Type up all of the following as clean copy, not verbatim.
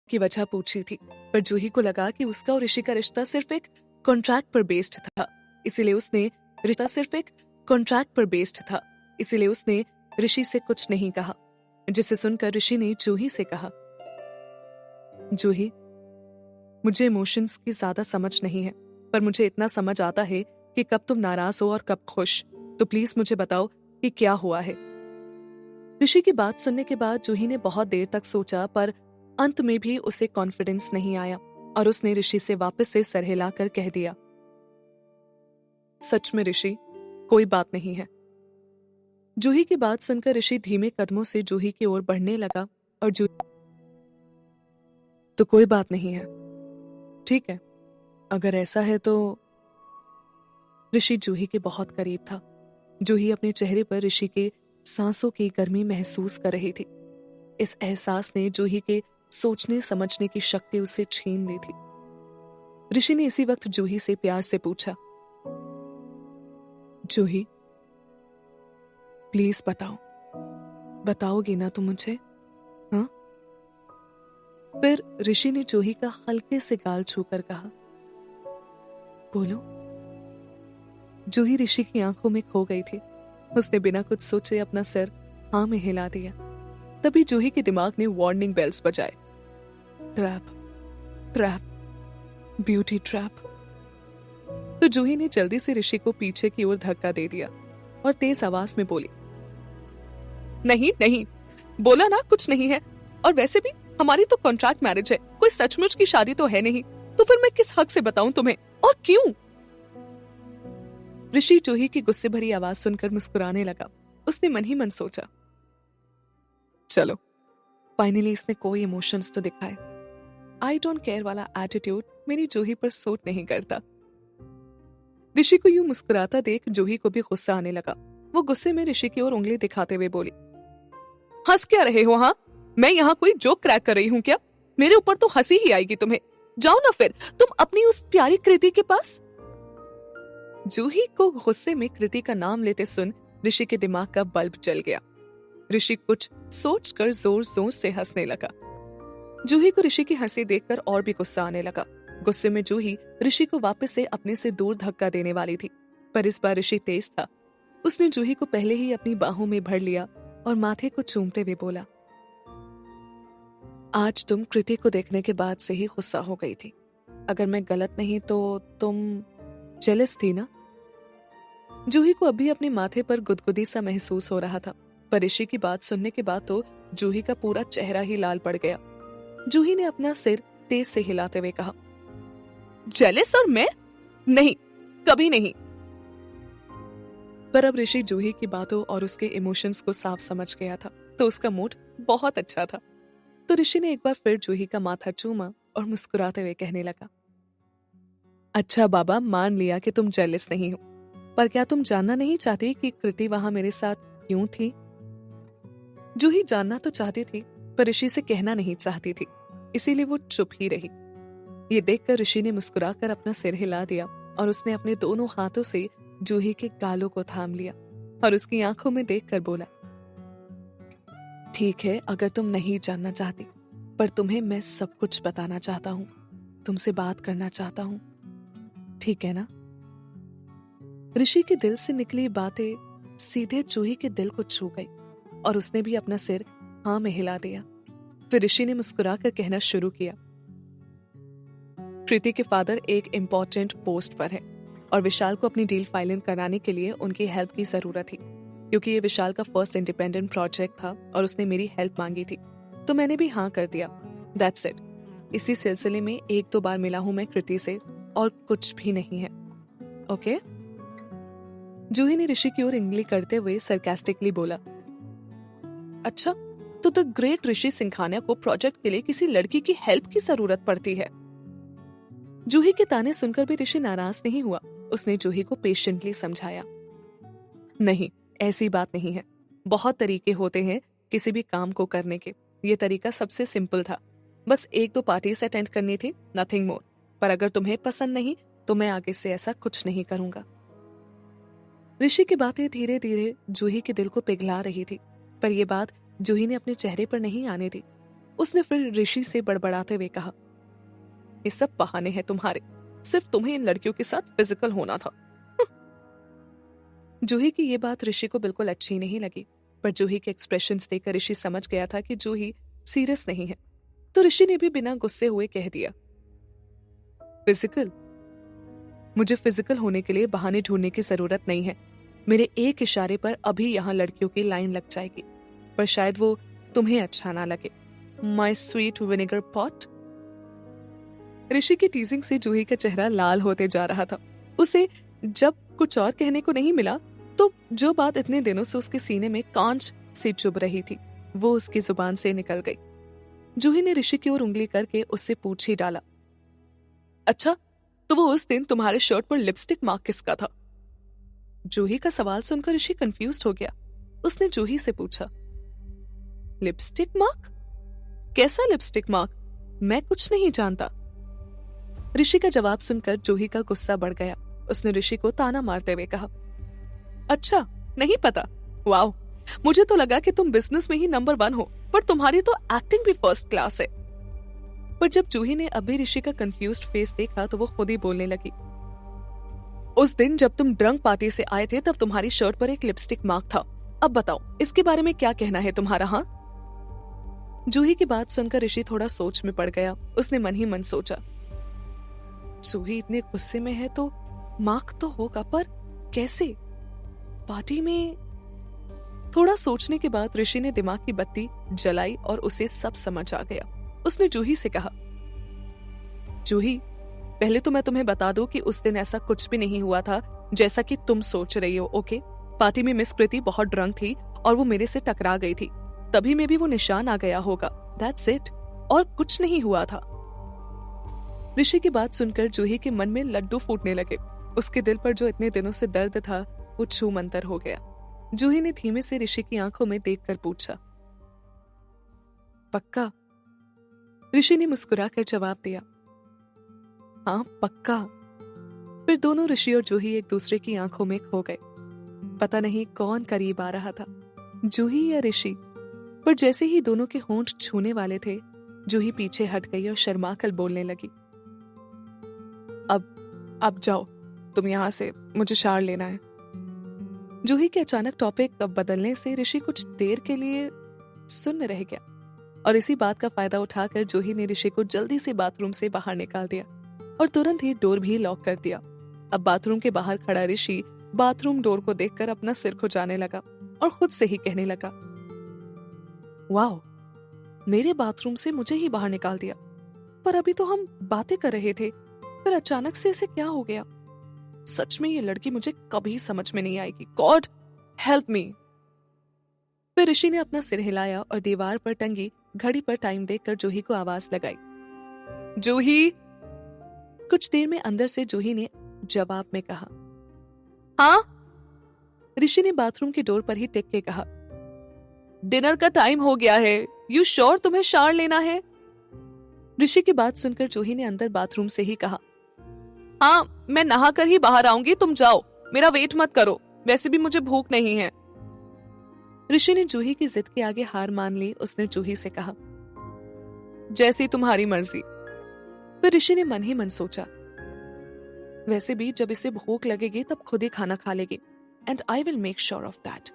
की वजह पूछी थी, पर जूही को लगा कि उसका और ऋषि का रिश्ता सिर्फ एक कॉन्ट्रैक्ट पर बेस्ड था, इसीलिए उसने ऋषि से कुछ नहीं कहा। जिसे सुनकर ऋषि ने जूही से कहा, जूही, मुझे इमोशंस की ज्यादा समझ नहीं है, पर मुझे इतना समझ आता है कि कब तुम नाराज हो और कब खुश। तो प्लीज मुझे बताओ कि क्या हुआ है। ऋषि की बात सुनने के बाद जूही ने बहुत देर तक सोचा, पर अंत में भी उसे कॉन्फिडेंस नहीं आया और उसने ऋषि से वापस से सर हिलाकर कह दिया, सच में ऋषि, कोई बात नहीं है। जूही की बात सुनकर ऋषि धीमे कदमों से जूही की ओर बढ़ने लगा और तो कोई बात नहीं है, ठीक है, अगर ऐसा है तो। ऋषि जूही के बहुत करीब था। जूही अपने चेहरे पर ऋषि के सांसों की गर्मी महसूस कर रही थी। इस एहसास ने जूही के सोचने समझने की शक्ति उससे छीन ली थी। ऋषि ने इसी वक्त जूही से प्यार से पूछा, जूही, प्लीज बताओगी ना तुम मुझे? हाँ? फिर ऋषि ने जूही का हल्के से गाल छूकर कहा, बोलो। जूही ऋषि की आंखों में खो गई थी। उसने बिना कुछ सोचे अपना सिर हाँ में हिला दिया। तभी जूही के दिमाग ने वार्निंग बेल्स बजाए, ट्रैप, ट्रैप, ब्यूटी ट्रैप। तो जूही ने जल्दी से ऋषि को पीछे की ओर धक्का दे दिया और तेज आवाज में बोली, नहीं नहीं, बोला ना कुछ नहीं है, और वैसे भी हमारी तो कॉन्ट्रैक्ट मैरिज है, कोई सचमुच की शादी तो है नहीं, तो फिर मैं किस हक से बताऊं तुम्हें, और क्यों? ऋषि जूही की गुस्से भरी आवाज सुनकर मुस्कुराने लगा। उसने मन ही मन सोचा, चलो, फाइनली इसने कोई इमोशंस तो दिखाए। आई डोंट केयर वाला एटीट्यूड मेरी जूही पर सूट नहीं करता। ऋषि को यूं मुस्कुराता देख जूही को भी गुस्सा आने लगा। वो गुस्से में ऋषि की ओर उंगली दिखाते हुए बोली, हंस क्या रहे हो? हाँ, मैं यहाँ कोई जोक क्रैक कर रही हूँ क्या? मेरे ऊपर तो हंसी ही आएगी तुम्हें। जाओ ना फिर तुम अपनी उस प्यारी कृति के पास। जूही को गुस्से में कृति का नाम लेते सुन ऋषि के दिमाग का बल्ब जल गया। ऋषि कुछ सोचकर जोर जोर से हंसने लगा। जूही को ऋषि की हंसी देखकर और भी गुस्सा आने लगा। गुस्से में जूही ऋषि को वापस से अपने से दूर धक्का देने वाली थी, पर इस बार ऋषि तेज था। उसने जूही को पहले ही अपनी बाहों में भर लिया और माथे को चूमते हुए बोला, आज तुम कृति को देखने के बाद से ही गुस्सा हो गई थी। अगर मैं गलत नहीं तो तुम जेलस थी ना? जूही को अभी अपने माथे पर गुदगुदी सा महसूस हो रहा था, पर ऋषि की बात सुनने के बाद तो जूही का पूरा चेहरा ही लाल पड़ गया। जूही ने अपना सिर तेज से हिलाते हुए कहा, जेलस और मैं? नहीं, कभी नहीं। पर अब ऋषि जूही की बातों और उसके इमोशंस को साफ समझ गया था, तो उसका मूड बहुत अच्छा था। तो ऋषि ने एक बार फिर जूही का माथा चूमा और मुस्कुराते हुए कहने लगा, अच्छा बाबा, मान लिया कि तुम जेलस नहीं हो, पर क्या तुम जानना नहीं चाहती कि कृति वहां मेरे साथ क्यों थी? जूही जानना तो चाहती थी, पर ऋषि से कहना नहीं चाहती थी, इसीलिए वो चुप ही रही। ये देखकर ऋषि ने मुस्कुराकर अपना सिर हिला दिया और उसने अपने दोनों हाथों से जूही के गालों को थाम लिया और उसकी आंखों में देखकर बोला, ठीक है, अगर तुम नहीं जानना चाहती, पर तुम्हें मैं सब कुछ बताना चाहता हूँ, तुमसे बात करना चाहता हूँ, ठीक है ना? ऋषि के दिल से निकली बातें सीधे जूही के दिल को छू गई और उसने भी अपना सिर हाँ में हिला दिया। फिर ऋषि ने मुस्कुराकर कहना शुरू किया, कृति के फादर एक इम्पोर्टेंट पोस्ट पर है और विशाल को अपनी डील फाइलिंग कराने के लिए उनकी हेल्प की जरूरत थी, क्योंकि ये विशाल का फर्स्ट इंडिपेंडेंट प्रोजेक्ट था और उसने मेरी हेल्प मांगी थी, तो मैंने भी हाँ कर दिया। That's it. इसी सिलसिले में 1-2 बार मिला हूं मैं कृति से, और कुछ भी नहीं है। ओके? जूही ने ऋषि की ओर इंगली करते हुए सरकास्टिकली बोला, अच्छा, तो द ग्रेट ऋषि सिंघानिया को प्रोजेक्ट के लिए किसी लड़की की हेल्प की जरूरत पड़ती है। जूही के ताने सुनकर भी ऋषि नाराज नहीं हुआ। उसने जूही को पेशेंटली समझाया, नहीं, ऐसी बात नहीं है, बहुत तरीके होते हैं किसी भी काम को करने के। ये तरीका सबसे सिंपल था, बस 1-2 पार्टीज अटेंड करनी थी, नथिंग मोर। पर अगर तुम्हें पसंद नहीं तो मैं आगे से ऐसा कुछ नहीं करूंगा। ऋषि की बातें धीरे धीरे जूही के दिल को पिघला रही थी, पर यह बात जूही ने अपने चेहरे पर नहीं आने दी। उसने फिर ऋषि से बड़बड़ाते हुए कहा, ये सब बहाने हैं तुम्हारे, सिर्फ तुम्हें इन लड़कियों के साथ फिजिकल होना था। जूही की ये बात ऋषि को बिल्कुल अच्छी नहीं लगी, पर जूही के एक्सप्रेशंस देखकर ऋषि समझ गया था कि जूही सीरियस नहीं है, तो ऋषि ने भी बिना गुस्से हुए कह दिया, फिजिकल? मुझे फिजिकल होने के लिए बहाने ढूंढने की जरूरत नहीं है। मेरे एक इशारे पर अभी यहाँ लड़कियों की लाइन लग जाएगी, पर शायद वो तुम्हें अच्छा ना लगे। My sweet vinegar pot. Rishi की टीजिंग से जूही का चेहरा लाल होते जा रहा था। उसे जब कुछ और कहने को नहीं मिला तो जो बात इतने दिनों से उसके सीने में कांच से चुभ रही थी वो उसकी जुबान से निकल गई। जूही ने ऋषि की ओर उंगली करके उससे पूछ ही डाला, अच्छा, तो वो उस दिन तुम्हारे शर्ट पर लिपस्टिक मार्क किसका था? जूही का सवाल सुनकर ऋषि कंफ्यूज्ड हो गया। उसने जूही से पूछा, लिपस्टिक मार्क? कैसा लिपस्टिक मार्क? मैं कुछ नहीं जानता। ऋषि का जवाब सुनकर जूही का गुस्सा बढ़ गया। उसने ऋषि को ताना मारते हुए कहा, अच्छा, नहीं पता? वाओ, मुझे तो लगा कि तुम बिजनेस में ही नंबर 1 हो, पर तुम्हारी तो एक्टिंग भी फर्स्ट क्लास है। पर जब जूही ने अभी ऋषि का कंफ्यूज्ड फेस देखा तो वो खुद ही बोलने लगी, उस दिन जब तुम ड्रंक पार्टी से आए थे तब तुम्हारी शर्ट पर एक लिपस्टिक मार्क था। अब बताओ, इसके बारे में क्या कहना है तुम्हारा? हाँ? जूही की बात सुनकर ऋषि थोड़ा सोच में पड़ गया। उसने मन ही मन सोचा, जूही इतने गुस्से में है तो मार्क तो होगा, पर कैसे? पार्टी में? थोड़ा सोचने के बाद ऋषि ने दिमाग की बत्ती जलाई और उसे सब समझ आ गया। उसने जूही से कहा, जूही, पहले तो मैं तुम्हें बता दूं कि उस दिन ऐसा कुछ भी नहीं हुआ था जैसा कि तुम सोच रही हो, ओके? पार्टी में मिस कृति बहुत ड्रंक थी और वो मेरे से टकरा गई थी, तभी में भी वो निशान आ गया होगा। दैट्स इट, और कुछ नहीं हुआ था। ऋषि की बात सुनकर जूही के मन में लड्डू फूटने लगे। उसके दिल पर जो इतने दिनों से दर्द था वो छू मंतर हो गया। जूही ने धीमे से ऋषि की आंखों में देखकर पूछा, पक्का? ऋषि ने मुस्कुराकर जवाब दिया, हाँ पक्का। फिर दोनों ऋषि और जूही एक दूसरे की आंखों में खो गए। पता नहीं कौन करीब आ रहा था, जूही या ऋषि, पर जैसे ही दोनों के होंठ छूने वाले थे जूही पीछे हट गई और शर्माकर बोलने लगी, अब जाओ तुम यहां से, मुझे शावर लेना है। जूही के अचानक टॉपिक बदलने से ऋषि कुछ देर के लिए सुन्न रह गया और इसी बात का फायदा उठाकर जूही ने ऋषि को जल्दी से बाथरूम से बाहर निकाल दिया और तुरंत ही डोर भी लॉक कर दिया। अब बाथरूम के बाहर खड़ा ऋषि बाथरूम डोर को देखकर अपना सिर खुजाने लगा और खुद से ही कहने लगा, वाओ, मेरे बाथरूम से मुझे ही बाहर निकाल दिया, पर अभी तो हम बातें कर रहे थे, फिर अचानक से इसे क्या हो गया? सच में ये लड़की मुझे कभी समझ में नहीं आएगी। God help me. फिर ऋषि ने अपना सिर हिलाया और दीवार पर टंगी घड़ी पर टाइम देखकर जूही को आवाज लगाई, जूही। कुछ देर में अंदर से जूही ने जवाब में कहा, हाँ। ऋषि ने बाथरूम की डोर पर ही टिक के कहा, डिनर का टाइम हो गया है, यू श्योर तुम्हें शावर लेना है? ऋषि की बात सुनकर जूही ने अंदर बाथरूम से ही कहा, हाँ, मैं नहा कर ही बाहर आऊंगी, तुम जाओ, मेरा वेट मत करो, वैसे भी मुझे भूख नहीं है। ऋषि ने जूही की जिद के आगे हार मान ली। उसने जूही से कहा, जैसी तुम्हारी मर्जी। फिर ऋषि ने मन ही मन सोचा, वैसे भी जब इसे भूख लगेगी तब खुद ही खाना खा लेगी, and I will make sure of that.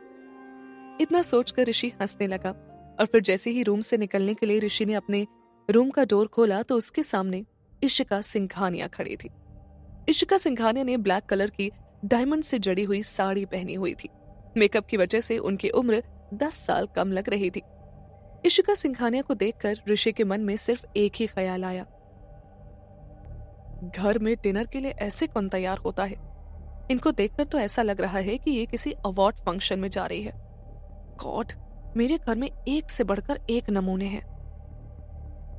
इतना सोचकर ऋषि हंसने लगा और फिर जैसे ही रूम से निकलने के लिए ऋषि ने अपने रूम का डोर खोला तो उसके सामने इशिका सिंघानिया खड़ी थी। इशिका सिंघानिया ने ब्लैक कलर की डायमंड से जड़ी हुई साड़ी पहनी हुई थी। मेकअप की वजह से उनकी उम्र 10 साल कम लग रही थी। इशिका सिंघानिया को देखकर ऋषि के मन में सिर्फ एक ही ख्याल आया, घर में डिनर के लिए ऐसे कौन तैयार होता है? इनको देखकर तो ऐसा लग रहा है कि ये किसी अवार्ड फंक्शन में जा रही है। गॉड, मेरे घर में एक से बढ़कर एक नमूने हैं।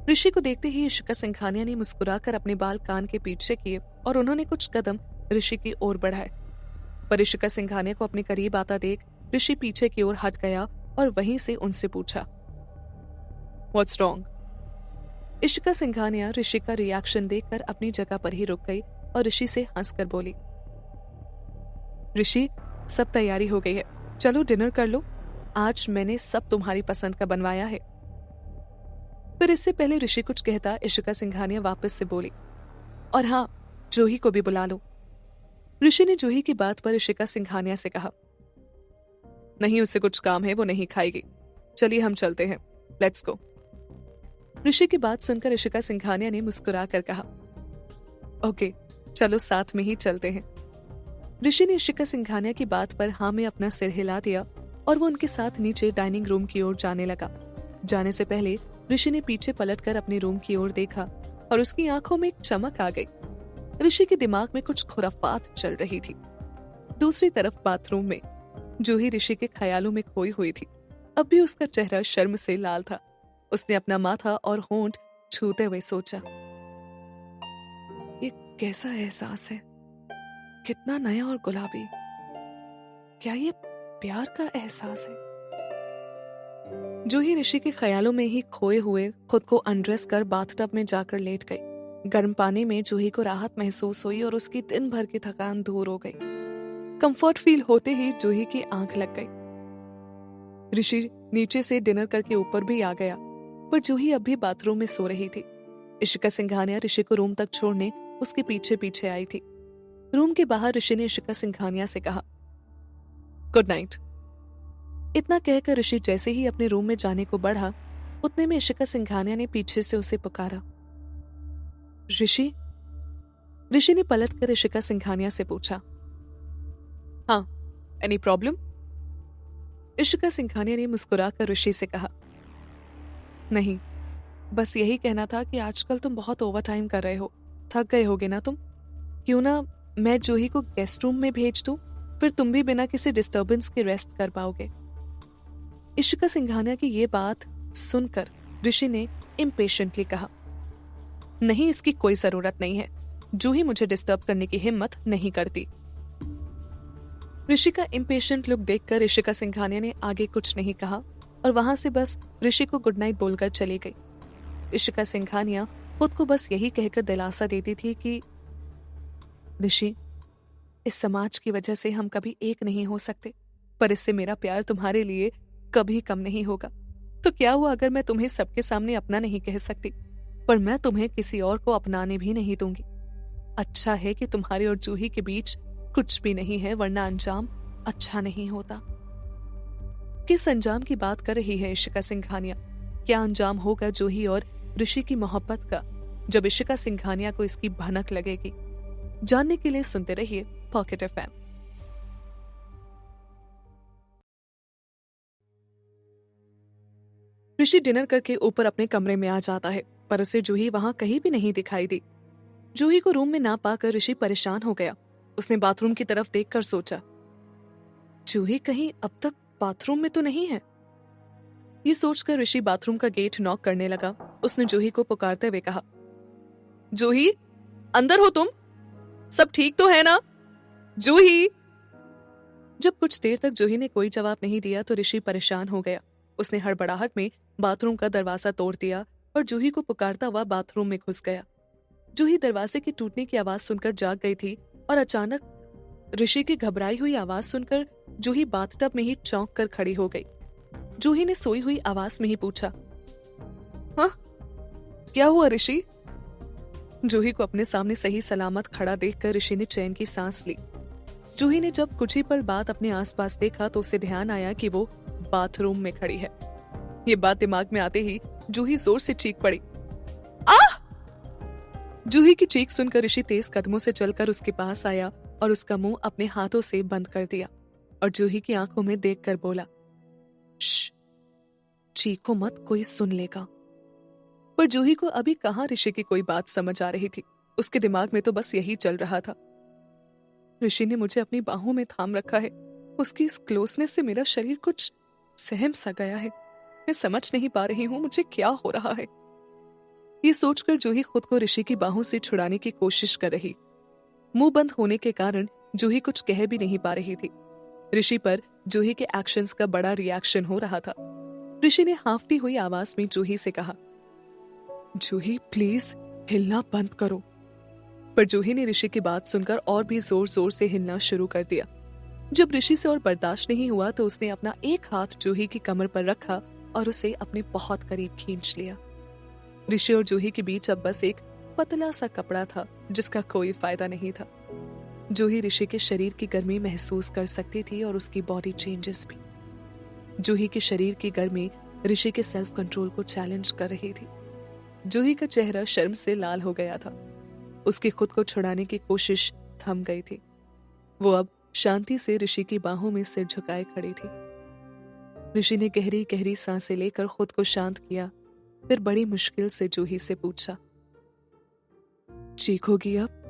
ऋषि को देखते ही इशिका सिंघानिया ने मुस्कुराकर अपने बाल कान के पीछे किए और उन्होंने कुछ कदम ऋषि की ओर बढ़ाए, पर इशिका सिंघानिया को अपने करीब आता देख ऋषि पीछे की ओर हट गया और वहीं से उनसे पूछा, व्हाट्स रॉन्ग? इशिका सिंघानिया ऋषि का रिएक्शन देखकर अपनी जगह पर ही रुक गई और ऋषि से हंसकर बोली, ऋषि, सब तैयारी हो गई है, चलो डिनर कर लो, आज मैंने सब तुम्हारी पसंद का बनवाया है। पर इससे पहले ऋषि कुछ कहता, इशिका सिंघानिया वापस से बोली, और हाँ, जूही को भी बुला लो। ऋषि ने जूही की बात पर इशिका सिंघानिया से कहा, नहीं, उससे कुछ काम है, वो नहीं खाएगी, चलिए हम चलते हैं, लेट्स गो। ऋषि की बात सुनकर इशिका सिंघानिया ने मुस्कुरा कर कहा, ओके, चलो साथ में ही चलते हैं। ऋषि ने इशिका सिंघानिया की बात पर हाँ में अपना सिर हिला दिया और वो उनके साथ नीचे डाइनिंग रूम की ओर जाने लगा। जाने से पहले ऋषि ने पीछे पलटकर अपने रूम की ओर देखा और उसकी आंखों में एक चमक आ गई। ऋषि के दिमाग में कुछ खुराफात चल रही थी। दूसरी तरफ बाथरूम में जूही ऋषि के ख्यालों में खोई हुई थी। अब भी उसका चेहरा शर्म से लाल था। उसने अपना माथा और होंठ छूते हुए सोचा, ये कैसा एहसास है, कितना नया और गुलाबी, क्या ये प्यार का एहसास है। जूही ऋषि के ख्यालों में ही खोए हुए खुद को अनड्रेस कर बाथटब में जाकर लेट गई। गर्म पानी में जूही को राहत महसूस हुई और उसकी दिन भर की थकान दूर हो गई। कंफर्ट फील होते ही जूही की आंख लग गई। ऋषि नीचे से डिनर करके ऊपर भी आ गया, पर जूही अब भी बाथरूम में सो रही थी। इशिका सिंघानिया ऋषि को रूम तक छोड़ने उसके पीछे पीछे आई थी। रूम के बाहर ऋषि ने इशिका सिंघानिया से कहा, गुड नाइट। इतना कहकर ऋषि जैसे ही अपने रूम में जाने को बढ़ा, उतने में इशिका सिंघानिया ने पीछे से उसे पुकारा, ऋषि। ऋषि ने पलटकर इशिका सिंघानिया से पूछा, हाँ, एनी प्रॉब्लम? इशिका सिंघानिया ने मुस्कुराकर ऋषि से कहा, नहीं, बस यही कहना था कि आजकल तुम बहुत ओवर टाइम कर रहे हो, थक गए होगे ना तुम। क्यों ना मैं जूही को गेस्ट रूम में भेज दूं, फिर तुम भी बिना किसी डिस्टर्बेंस के रेस्ट कर पाओगे। इशिका सिंघानिया की ये बात सुनकर ऋषि ने इम्पेशेंटली कहा, नहीं, इसकी कोई जरूरत नहीं है, जूही मुझे डिस्टर्ब करने की हिम्मत नहीं करती। ऋषि का इम्पेशेंट लुक देखकर इशिका सिंघानिया ने आगे कुछ नहीं कहा और वहां से बस ऋषि को गुड नाइट बोलकर चली गई। इशिका सिंघानिया खुद को बस यही कहकर दिलासा देती थी कि ऋषि, इस समाज की वजह से हम कभी एक नहीं हो सकते, पर इससे मेरा प्यार तुम्हारे लिए कभी कम नहीं होगा। तो क्या हुआ अगर मैं तुम्हें सबके सामने अपना नहीं कह सकती, पर मैं तुम्हें किसी और को अपनाने भी नहीं दूंगी। अच्छा है कि तुम्हारे और जूही के बीच कुछ भी नहीं है, वरना अंजाम अच्छा नहीं होता। किस अंजाम की बात कर रही है इशिका सिंघानिया? क्या अंजाम होगा जूही और ऋषि की मोहब्बत का, जब इशिका सिंघानिया को इसकी भनक लगेगी? जानने के लिए सुनते रहिए पॉकेट एफएम। ऋषि डिनर करके ऊपर अपने कमरे में आ जाता है, पर उसे जूही वहां कहीं भी नहीं दिखाई दी। जूही को रूम में ना पाकर ऋषि परेशान हो गया। उसने बाथरूम की तरफ देखकर सोचा, जूही कहीं अब तक बाथरूम में तो नहीं है। ये सोचकर ऋषि बाथरूम का गेट नॉक करने लगा। उसने जूही को पुकारते हुए कहा, जूही, अंदर हो तुम? सब ठीक तो है ना? जूही। जब कुछ देर तक जूही ने कोई जवाब नहीं दिया तो ऋषि परेशान हो गया। उसने हड़बड़ाहट में बाथरूम का दरवाजा तोड़ दिया और जूही को पुकारता हुआ बाथरूम में घुस गया। जूही दरवाजे के टूटने की आवाज सुनकर जाग गई थी और अचानक ऋषि की घबराई हुई आवाज सुनकर जूही बाथटब में ही चौंक कर खड़ी हो गई। जूही ने सोई हुई आवाज में ही पूछा, हाँ, क्या हुआ ऋषि? जूही को अपने सामने सही सलामत खड़ा देखकर ऋषि ने चैन की सांस ली। जूही ने जब कुछ ही पल बाद अपने आसपास देखा तो उसे ध्यान आया कि वो बाथरूम में खड़ी है। ये बात दिमाग में आते ही जूही जोर से चीख पड़ी, आह! जूही की चीख सुनकर ऋषि तेज कदमों से चलकर उसके पास आया और उसका मुंह अपने हाथों से बंद कर दिया और जूही की आंखों में देखकर बोला, श्श, चीखो मत, कोई सुन लेगा। पर जूही को अभी कहां ऋषि की कोई बात समझ आ रही थी। उसके दिमाग में तो बस यही चल रहा था, ऋषि ने मुझे अपनी बाहों में थाम रखा है, उसकी इस क्लोजनेस से मेरा शरीर कुछ सहम सा गया है। मैं समझ नहीं पा रही हूं मुझे क्या हो रहा है। ये सोचकर जूही खुद को ऋषि की बाहों से छुड़ाने की कोशिश कर रही। मुंह बंद होने के कारण जूही कुछ कह भी नहीं पा रही थी। ऋषि पर जूही के एक्शंस का बड़ा रिएक्शन हो रहा था। ऋषि ने हांफती हुई आवाज में जूही से कहा, जूही प्लीज हिलना बंद करो। पर जूही ने ऋषि की बात सुनकर और भी जोर जोर से हिलना शुरू कर दिया। जब ऋषि से और बर्दाश्त नहीं हुआ तो उसने अपना एक हाथ जूही की कमर पर रखा और उसे अपने बहुत करीब खींच लिया। ऋषि और जूही के बीच अब बस एक पतला सा कपड़ा था जिसका कोई फायदा नहीं था। जूही ऋषि के शरीर की गर्मी महसूस कर सकती थी और उसकी बॉडी चेंजेस भी। जूही के शरीर की गर्मी ऋषि के सेल्फ कंट्रोल को चैलेंज कर रही थी। जूही का चेहरा शर्म से लाल हो गया था। उसकी खुद को छुड़ाने की कोशिश थम गई थी। वो अब शांति से ऋषि की बाहों में सिर झुकाए खड़ी थी। ऋषि ने गहरी गहरी सांसें लेकर खुद को शांत किया, फिर बड़ी मुश्किल से जूही से पूछा, चीखोगी अब?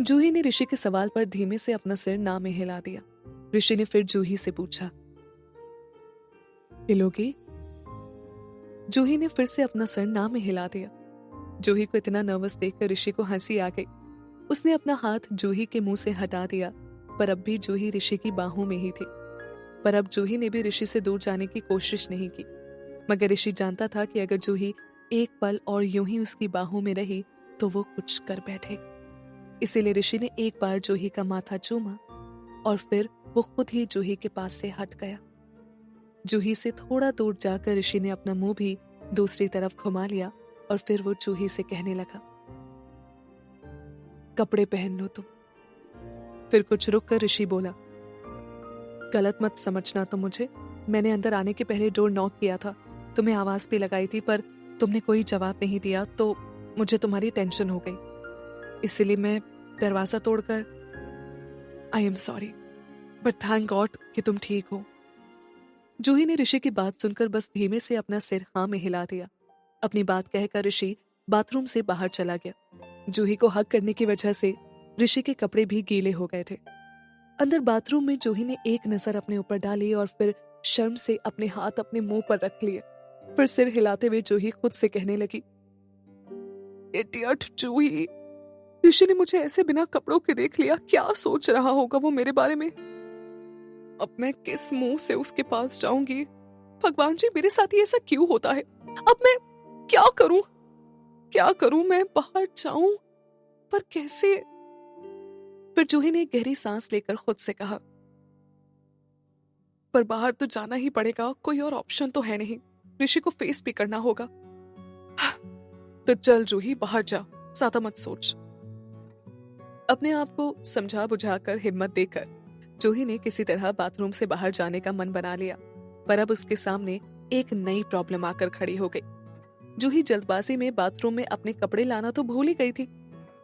जूही ने ऋषि के सवाल पर धीमे से अपना सिर ना में हिला दिया। ऋषि ने फिर जूही से पूछा, हिलोगी? जूही ने फिर से अपना सर ना में हिला दिया। जूही को इतना नर्वस देखकर ऋषि को हंसी आ गई। उसने अपना हाथ जूही के मुंह से हटा दिया, पर अब भी जूही ऋषि की बाहों में ही थी। पर अब जूही ने भी ऋषि से दूर जाने की कोशिश नहीं की, मगर ऋषि जानता था कि अगर जूही एक पल और यूं ही उसकी बाहों में रही तो वो कुछ कर बैठेगी। इसीलिए ऋषि ने एक बार जूही का माथा चूमा और फिर वो खुद ही जूही के पास से हट गया। जूही से थोड़ा दूर जाकर ऋषि ने अपना मुंह भी दूसरी तरफ घुमा लिया और फिर वो जूही से कहने लगा, कपड़े पहन लो तुम। फिर कुछ रुक कर ऋषि बोला, गलत मत समझना तो मुझे, मैंने अंदर आने के पहले डोर नॉक किया था, तुम्हें आवाज भी लगाई थी, पर तुमने कोई जवाब नहीं दिया तो मुझे तुम्हारी टेंशन हो गई, इसलिए मैं दरवाजा तोड़कर। I am sorry, but thank God कि तुम ठीक हो। जूही ने ऋषि की बात सुनकर बस धीमे से अपना सिर हाँ में हिला दिया। अपनी बात कहकर ऋषि बाथरूम से बाहर चला गया। जूही को हग करने की वजह से ऋषि के कपड़े भी गीले हो गए थे। अंदर बाथरूम में जूही ने एक नजर अपने ऊपर डाली और फिर शर्म से अपने हाथ अपने मुंह पर रख लिए। फिर सिर हिलाते हुए जूही खुद से कहने लगी, इडियट जूही, ऋषि ने मुझे ऐसे बिना कपड़ों के देख लिया, क्या सोच रहा होगा वो मेरे बारे में? अब मैं किस मुंह से उसके पास जाऊंगी? भगवान जी, मेरे साथ ही ऐसा क्यों होता है? अब मैं क्या करूं? क्या करूं? मैं बाहर जाऊं, पर कैसे? फिर जूही ने एक गहरी सांस लेकर खुद से कहा, पर बाहर तो जाना ही पड़ेगा, कोई और ऑप्शन तो है नहीं, ऋषि को फेस भी करना होगा। तो चल जूही, बाहर जा, ज्यादा मत सोच। अपने आप को समझा बुझाकर हिम्मत देकर जूही ने किसी तरह बाथरूम से बाहर जाने का मन बना लिया, पर अब उसके सामने एक नई प्रॉब्लम आकर खड़ी हो गई। जूही जल्दबाजी में बाथरूम में अपने कपड़े लाना तो भूल ही गई थी।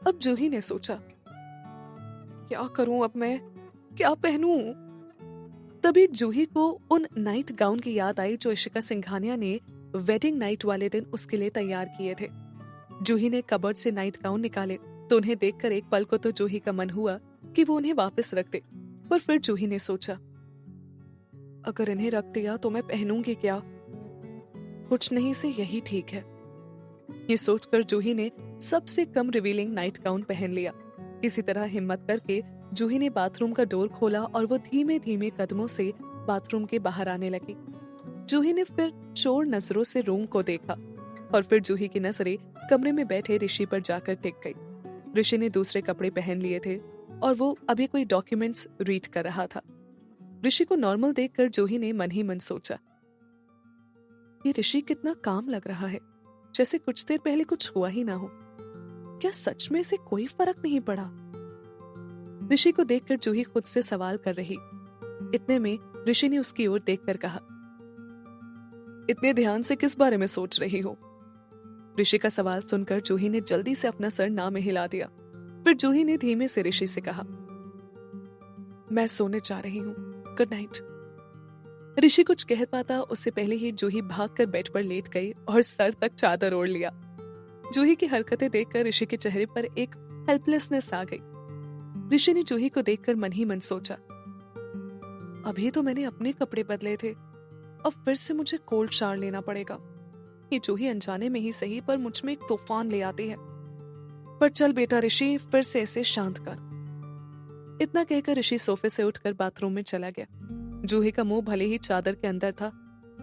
अब जूही ने सोचा, क्या करूं अब मैं, क्या पहनूं? तभी जूही को उन नाइट गाउन की याद आई जो इशिका सिंघानिया ने वेडिंग नाइट वाले दिन उसके लिए तैयार किए थे। जूही ने कबर्ड से नाइट गाउन निकाले तो उन्हें देखकर एक पल को तो जूही का मन हुआ कि वो उन्हें वापस रख दे, पर फिर जूही ने सोचा, अगर इन्हें रख दिया तो मैं पहनूंगी क्या? कुछ नहीं से यही ठीक है। ये सोचकर जूही ने सबसे कम रिवीलिंग नाइट गाउन पहन लिया। किसी तरह हिम्मत करके जूही ने बाथरूम का डोर खोला और वो धीमे धीमे कदमों से बाथरूम के बाहर आने लगी। जूही ने फिर चोर नजरों से रूम को देखा और फिर जूही की नजरें कमरे में बैठे ऋषि पर जाकर टिक गई। ऋषि ने दूसरे कपड़े पहन लिए थे और वो अभी कोई डॉक्यूमेंट्स रीड कर रहा था। ऋषि को नॉर्मल देखकर जूही ने मन ही मन सोचा, ये ऋषि कितना काम लग रहा है, जैसे कुछ देर पहले कुछ हुआ ही ना हो। क्या सच में से कोई फर्क नहीं पड़ा? ऋषि को देखकर जूही खुद से सवाल कर रही। इतने में ऋषि ने उसकी ओर देखकर कहा, इतने ध्यान से किस बारे में सोच रही हो? ऋषि का सवाल सुनकर जूही ने जल्दी से अपना सर ना में हिला दिया। फिर जूही ने धीमे से ऋषि से कहा, मैं सोने जा रही हूँ, गुड नाइट। ऋषि कुछ कह पाता उससे पहले ही जूही भागकर बेड पर लेट गई और सर तक चादर ओढ़ लिया। जूही की हरकतें देखकर ऋषि के चेहरे पर एक हेल्पलेसनेस आ गई। ऋषि ने जूही को देखकर मन ही मन सोचा, अभी तो मैंने अपने कपड़े बदले थे, अब फिर से मुझे कोल्ड शावर लेना पड़ेगा। ये जूही अनजाने में ही सही पर मुझ में एक तूफान ले आती है। पर चल बेटा ऋषि, फिर से इसे शांत कर। इतना कहकर ऋषि सोफे से उठकर बाथरूम में चला गया। जूही का मुंह भले ही चादर के अंदर था,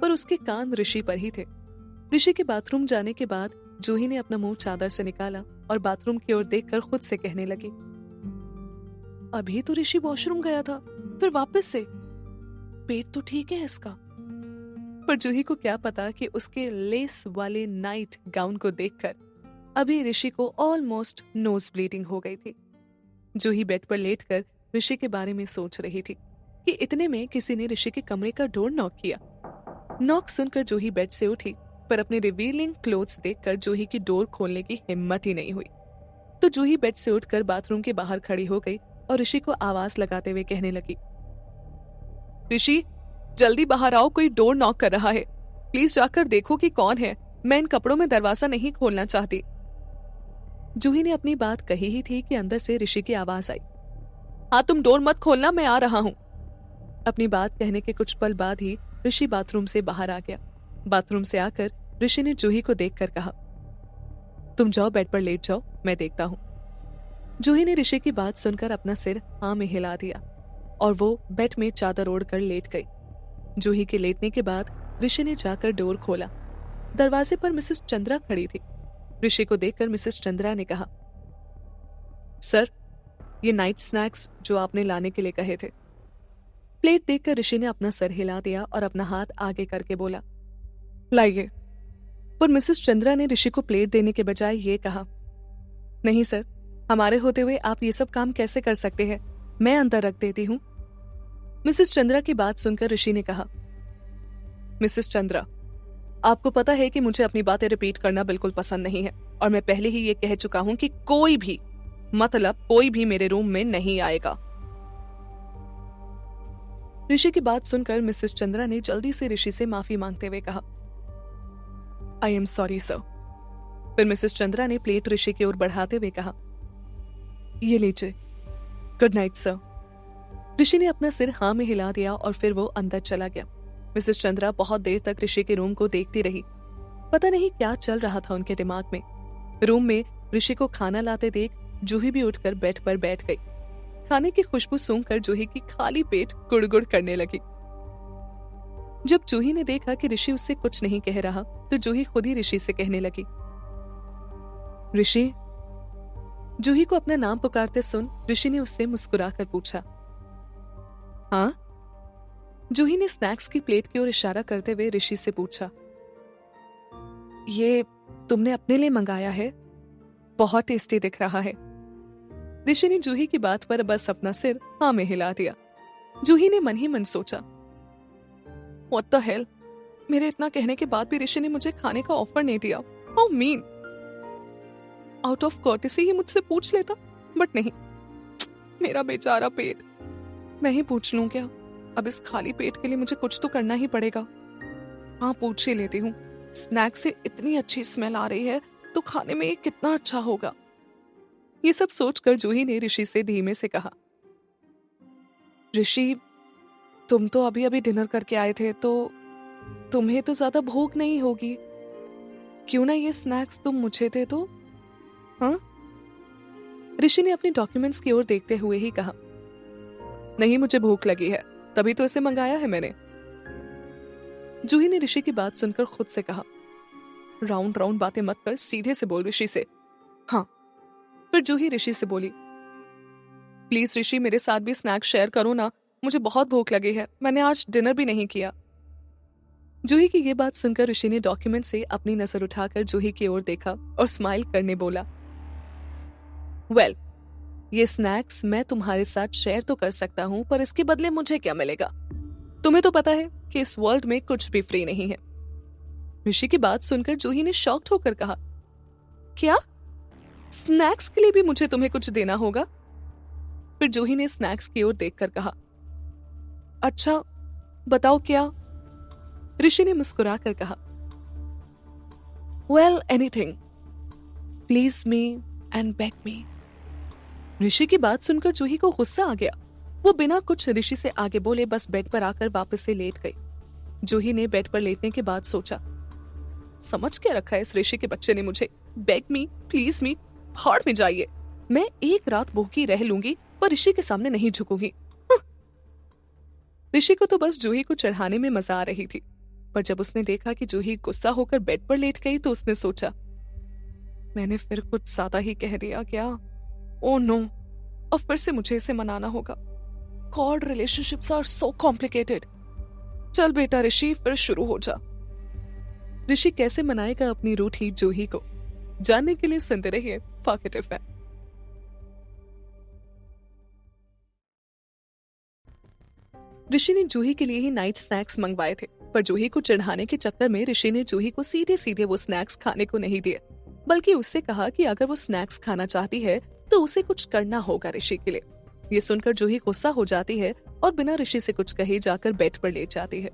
पर उसके कान ऋषि पर ही थे। ऋषि के बाथरूम जाने के बाद जूही ने अपना मुंह चादर से निकाला और बाथरूम की ओर देखकर खुद से कहने लगी, अभी तो ऋषि वॉशरूम गया था, फिर वापस से। पेट तो ठीक है इसका। पर जूही को क्या पता कि उसके लेस वाले नाइट गाउन को देखकर अभी ऋषि को ऑलमोस्ट नोज ब्लीडिंग हो गई थी। जूही बेड पर लेटकर ऋषि के बारे में सोच रही थी कि इतने में किसी ने ऋषि के कमरे का डोर नॉक किया। नॉक सुनकर जूही बेड से उठी, पर अपने रिवीलिंग क्लोथ्स देखकर जूही की डोर खोलने की हिम्मत ही नहीं हुई। तो जूही बेड से उठकर बाथरूम के बाहर खड़ी हो गई और ऋषि को आवाज लगाते हुए कहने लगी, ऋषि जल्दी बाहर आओ, कोई डोर नॉक कर रहा है, प्लीज जाकर देखो कि कौन है, मैं इन कपड़ों में दरवाजा नहीं खोलना चाहती। जूही ने अपनी बात कही ही थी कि अंदर से ऋषि की आवाज आई, हाँ तुम डोर मत खोलना, मैं आ रहा हूं। अपनी बात कहने के कुछ पल बाद ही ऋषि बाथरूम से बाहर आ गया। बाथरूम से आकर ऋषि ने जूही को देखकर कहा, तुम जाओ बेड पर लेट जाओ, मैं देखता हूं। जूही ने ऋषि की बात सुनकर अपना सिर हाँ में हिला दिया और वो बेड में चादर ओढ़कर लेट गई। जूही के लेटने के बाद ऋषि ने जाकर डोर खोला। दरवाजे पर मिसेस चंद्रा खड़ी थी। ऋषि को देखकर मिसेस चंद्रा ने कहा, सर ये नाइट स्नैक्स जो आपने लाने के लिए कहे थे। प्लेट देखकर ऋषि ने अपना सर हिला दिया और अपना हाथ आगे करके बोला, लाइए। पर मिसेस चंद्रा ने ऋषि को प्लेट देने के बजाय ये कहा, नहीं सर, हमारे होते हुए आप ये सब काम कैसे कर सकते हैं, मैं अंदर रख देती हूँ। मिसेस चंद्रा की बात सुनकर ऋषि ने कहा, मिसेस चंद्रा, आपको पता है कि मुझे अपनी बातें रिपीट करना बिल्कुल पसंद नहीं है और मैं पहले ही ये कह चुका हूं कि कोई भी मेरे रूम में नहीं आएगा। ऋषि की बात सुनकर मिसेस चंद्रा ने जल्दी से ऋषि से माफी मांगते हुए कहा, आई एम सॉरी सर। फिर मिसेस चंद्रा ने प्लेट ऋषि की ओर बढ़ाते हुए कहा, ये लीजिए, गुड नाइट सर। ऋषि ने अपना सिर हाँ में हिला दिया और फिर वो अंदर चला गया। मिसेस चंद्रा बहुत देर तक ऋषि के रूम को देखती रही। पता नहीं क्या चल रहा था उनके दिमाग में। रूम में ऋषि को खाना लाते देख जूही भी उठकर बेड पर बैठ गई। खाने की खुशबू सूंघकर जूही की खाली पेट गुड़गुड़ करने लगी। जब जूही ने देखा कि ऋषि उससे कुछ नहीं कह रहा तो जूही खुद ही ऋषि से कहने लगी, ऋषि। जूही को अपना नाम पुकारते सुन ऋषि ने उससे मुस्कुराकर पूछा, हाँ। जूही ने स्नैक्स की प्लेट की ओर इशारा करते हुए ऋषि से पूछा, ये तुमने अपने लिए मंगाया है, बहुत टेस्टी दिख रहा है। ऋषि ने जूही की बात पर बस अपना सिर हाँ में हिला दिया। जूही ने मन ही मन सोचा, व्हाट द हेल, मेरे इतना कहने के बाद भी ऋषि ने मुझे खाने का ऑफर नहीं दिया। How mean. Out of courtesy ही मुझसे पूछ लेता, बट नहीं, मेरा बेचारा पेट। मैं ही पूछ लूं क्या? अब इस खाली पेट के लिए मुझे कुछ तो करना ही पड़ेगा। हाँ, पूछ ही लेती हूँ। स्नैक्स से इतनी अच्छी स्मेल आ रही है तो खाने में ये कितना अच्छा होगा। ये सब सोचकर जूही ने ऋषि से धीमे से कहा, ऋषि, तुम तो अभी अभी डिनर करके आए थे तो तुम्हें तो ज्यादा भूख नहीं होगी, क्यों ना ये स्नैक्स तुम मुझे दे दो? हाँ? ऋषि ने अपने डॉक्यूमेंट्स की ओर देखते हुए ही कहा, नहीं, मुझे भूख लगी है, तभी तो इसे मंगाया है मैंने। जूही ने ऋषि की बात सुनकर खुद से कहा, राउंड राउंड बातें मत कर, सीधे से बोल ऋषि से। हाँ। फिर जूही ऋषि से बोली, प्लीज ऋषि, मेरे साथ भी स्नैक शेयर करो ना, मुझे बहुत भूख लगी है, मैंने आज डिनर भी नहीं किया। जूही की ये बात सुनकर ऋषि ने डॉक्यूमेंट से अपनी नजर उठाकर जूही की ओर देखा और स्माइल करने बोला, वेल, ये स्नैक्स मैं तुम्हारे साथ शेयर तो कर सकता हूं, पर इसके बदले मुझे क्या मिलेगा? तुम्हें तो पता है कि इस वर्ल्ड में कुछ भी फ्री नहीं है। ऋषि की बात सुनकर जूही ने शॉक्ड होकर कहा, क्या? स्नैक्स के लिए भी मुझे तुम्हें कुछ देना होगा? फिर जूही ने स्नैक्स की ओर देखकर कहा, अच्छा बताओ क्या? ऋषि ने मुस्कुराकर कहा, well, anything, please me and beg me. Rishi की बात सुनकर जूही को गुस्सा आ गया। वो बिना कुछ ऋषि से आगे बोले बस बेड पर आकर वापस से लेट गई। जूही ने बेड पर लेटने के बाद सोचा, समझ क्या रखा है इस ऋषि के बच्चे ने मुझे? बेग मी, प्लीज मी, भाड़ में जाइए। मैं एक रात भूखी रह लूंगी पर ऋषि के सामने नहीं झुकूंगी। ऋषि को तो बस जूही को चढ़ाने में मजा आ रही थी, पर जब उसने देखा कि जूही गुस्सा होकर बेड पर लेट गई तो उसने सोचा, मैंने फिर कुछ ज्यादा ही कह दिया क्या? ओह नो, अब फिर से मुझे इसे मनाना होगा। God, relationships are so complicated. चल बेटा ऋषि, फिर शुरू हो जा। ऋषि कैसे मनाएगा अपनी रूठी जूही को, जानने के लिए सुनते रहिए पॉकेट एफएम। ऋषि ने जूही के लिए ही नाइट स्नैक्स मंगवाए थे, पर जूही को चिढ़ाने के चक्कर में ऋषि ने जूही को सीधे सीधे वो स्नैक्स खाने को नहीं दिए, बल्कि उससे कहा कि अगर वो स्नैक्स खाना चाहती है तो उसे कुछ करना होगा ऋषि के लिए। ये सुनकर जूही गुस्सा हो जाती है और बिना ऋषि से कुछ कहे जाकर बेड पर लेट जाती है।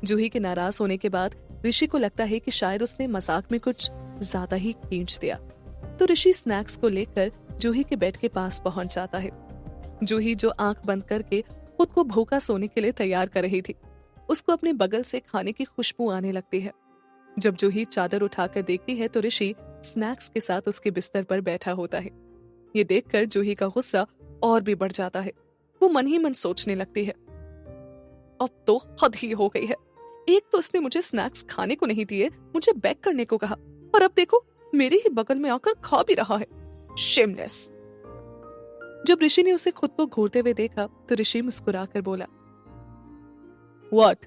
जूही के नाराज होने के बाद ऋषि को लगता है कि शायद उसने मजाक में कुछ ज्यादा ही खींच दिया, तो ऋषि स्नैक्स को लेकर जूही के बेड के पास पहुंच जाता है। जूही जो आंख बंद करके खुद को भूखा सोने के लिए तैयार कर रही थी, उसको अपने बगल से खाने की खुशबू आने लगती है। जब जूही चादर उठाकर देखती है तो ऋषि स्नैक्स के साथ उसके बिस्तर पर बैठा होता है। ये देखकर जूही का गुस्सा और भी बढ़ जाता है। वो मन ही मन सोचने लगती है, अब तो हद ही हो गई है। एक तो इसने मुझे स्नैक्स खाने को नहीं दिए, मुझे बैक करने को कहा, और अब देखो मेरे ही बगल में आकर खा भी रहा है। शेमलेस। जब ऋषि ने उसे खुद को घूरते हुए देखा तो ऋषि मुस्कुराकर बोला, व्हाट,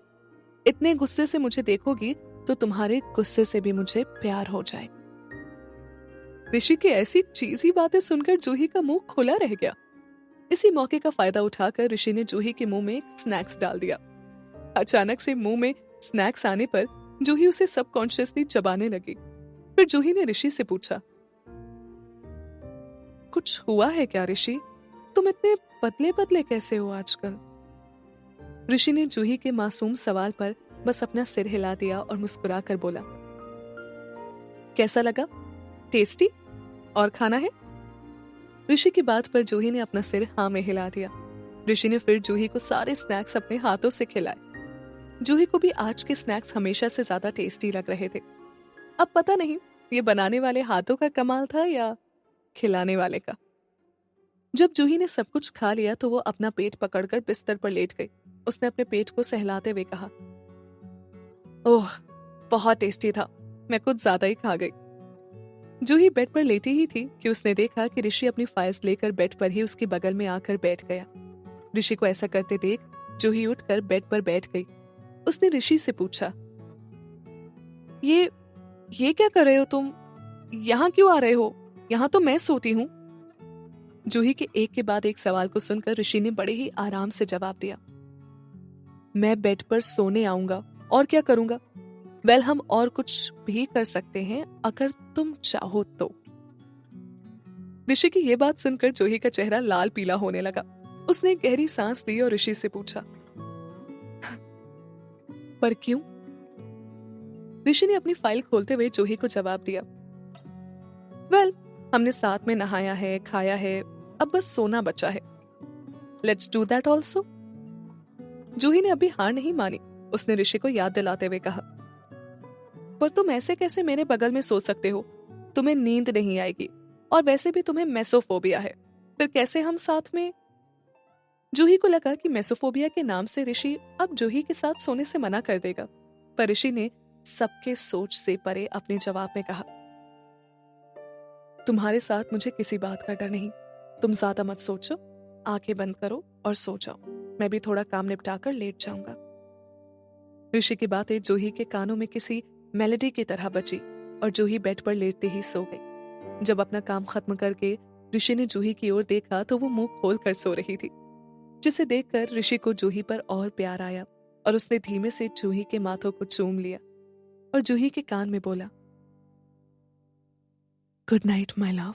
इतने गुस्से से मुझे देखोगी तो तुम्हारे गुस्से से भी मुझे प्यार हो जाए। ऋषि की ऐसी चीजी बातें सुनकर जूही का मुंह खुला रह गया। इसी मौके का फायदा उठाकर ऋषि ने जूही के मुंह में स्नैक्स डाल दिया। अचानक से मुंह में स्नैक्स आने पर जूही उसे सबकॉन्शियसली चबाने लगी। फिर जूही ने ऋषि से पूछा, कुछ हुआ है क्या ऋषि? तुम इतने पतले पतले कैसे हो आजकल? ऋषि ने जूही के मासूम सवाल पर बस अपना सिर हिला दिया और मुस्कुराकर बोला, कैसा लगा? टेस्टी? और खाना है? ऋषि की बात पर जूही ने अपना सिर हाँ में हिला दिया। ऋषि ने फिर जूही को सारे स्नैक्स अपने हाथों से खिलाए। जूही को भी आज के स्नैक्स हमेशा से ज्यादा टेस्टी लग रहे थे। अब पता नहीं ये बनाने वाले हाथों का कमाल था या खिलाने वाले का। जब जूही ने सब कुछ खा लिया तो वो अपना पेट पकड़कर बिस्तर पर लेट गई। उसने अपने पेट को सहलाते हुए कहा, ओह बहुत टेस्टी था, मैं कुछ ज्यादा ही खा गई। जूही बेड पर लेटी ही थी कि उसने देखा कि ऋषि अपनी फाइल्स लेकर बेड पर ही उसके बगल में आकर बैठ गया। ऋषि को ऐसा करते देख जूही उठकर बेड पर बैठ गई। उसने ऋषि से पूछा, ये क्या कर रहे हो तुम? यहाँ क्यों आ रहे हो? यहाँ तो मैं सोती हूँ। जूही के एक के बाद एक सवाल को सुनकर ऋषि ने बड़े ही आराम से जवाब दिया, मैं बेड पर सोने आऊंगा और क्या करूंगा? वेल, हम और कुछ भी कर सकते हैं अगर तुम चाहो तो। ऋषि की ये बात सुनकर जूही का चेहरा लाल पीला होने लगा। उसने एक गहरी सांस ली और ऋषि से पूछा, पर क्यों? ऋषि ने अपनी फाइल खोलते हुए जूही को जवाब दिया, वेल, हमने साथ में नहाया है, खाया है, अब बस सोना बचा है। Let's do that also. Juhi ने अभी हार नहीं मानी। उसने ऋषि को याद दिलाते हुए कहा, पर तुम ऐसे कैसे मेरे बगल में सो सकते हो? तुम्हें नींद नहीं आएगी और वैसे भी तुम्हें मेसोफोबिया है, फिर कैसे हम साथ में? जूही को लगा कि मेसोफोबिया के नाम से ऋषि अब जूही के साथ सोने से मना कर देगा, पर ऋषि ने सबके सोच से परे अपने जवाब में कहा, तुम्हारे साथ मुझे किसी बात का डर नहीं, तुम ज्यादा मत सोचो, आंखें बंद करो और सो जाओ, मैं भी थोड़ा काम निपटा कर लेट जाऊंगा। ऋषि की बातें जूही के कानों में किसी मेलोडी की तरह बची और जूही बेड पर लेटते ही सो गई। जब अपना काम खत्म करके ऋषि ने जूही की ओर देखा तो वो मुंह खोल कर सो रही थी, जिसे देखकर ऋषि को जूही पर और प्यार आया और उसने धीमे से जूही के माथों को चूम लिया और जूही के कान में बोला, गुड नाइट माय लव।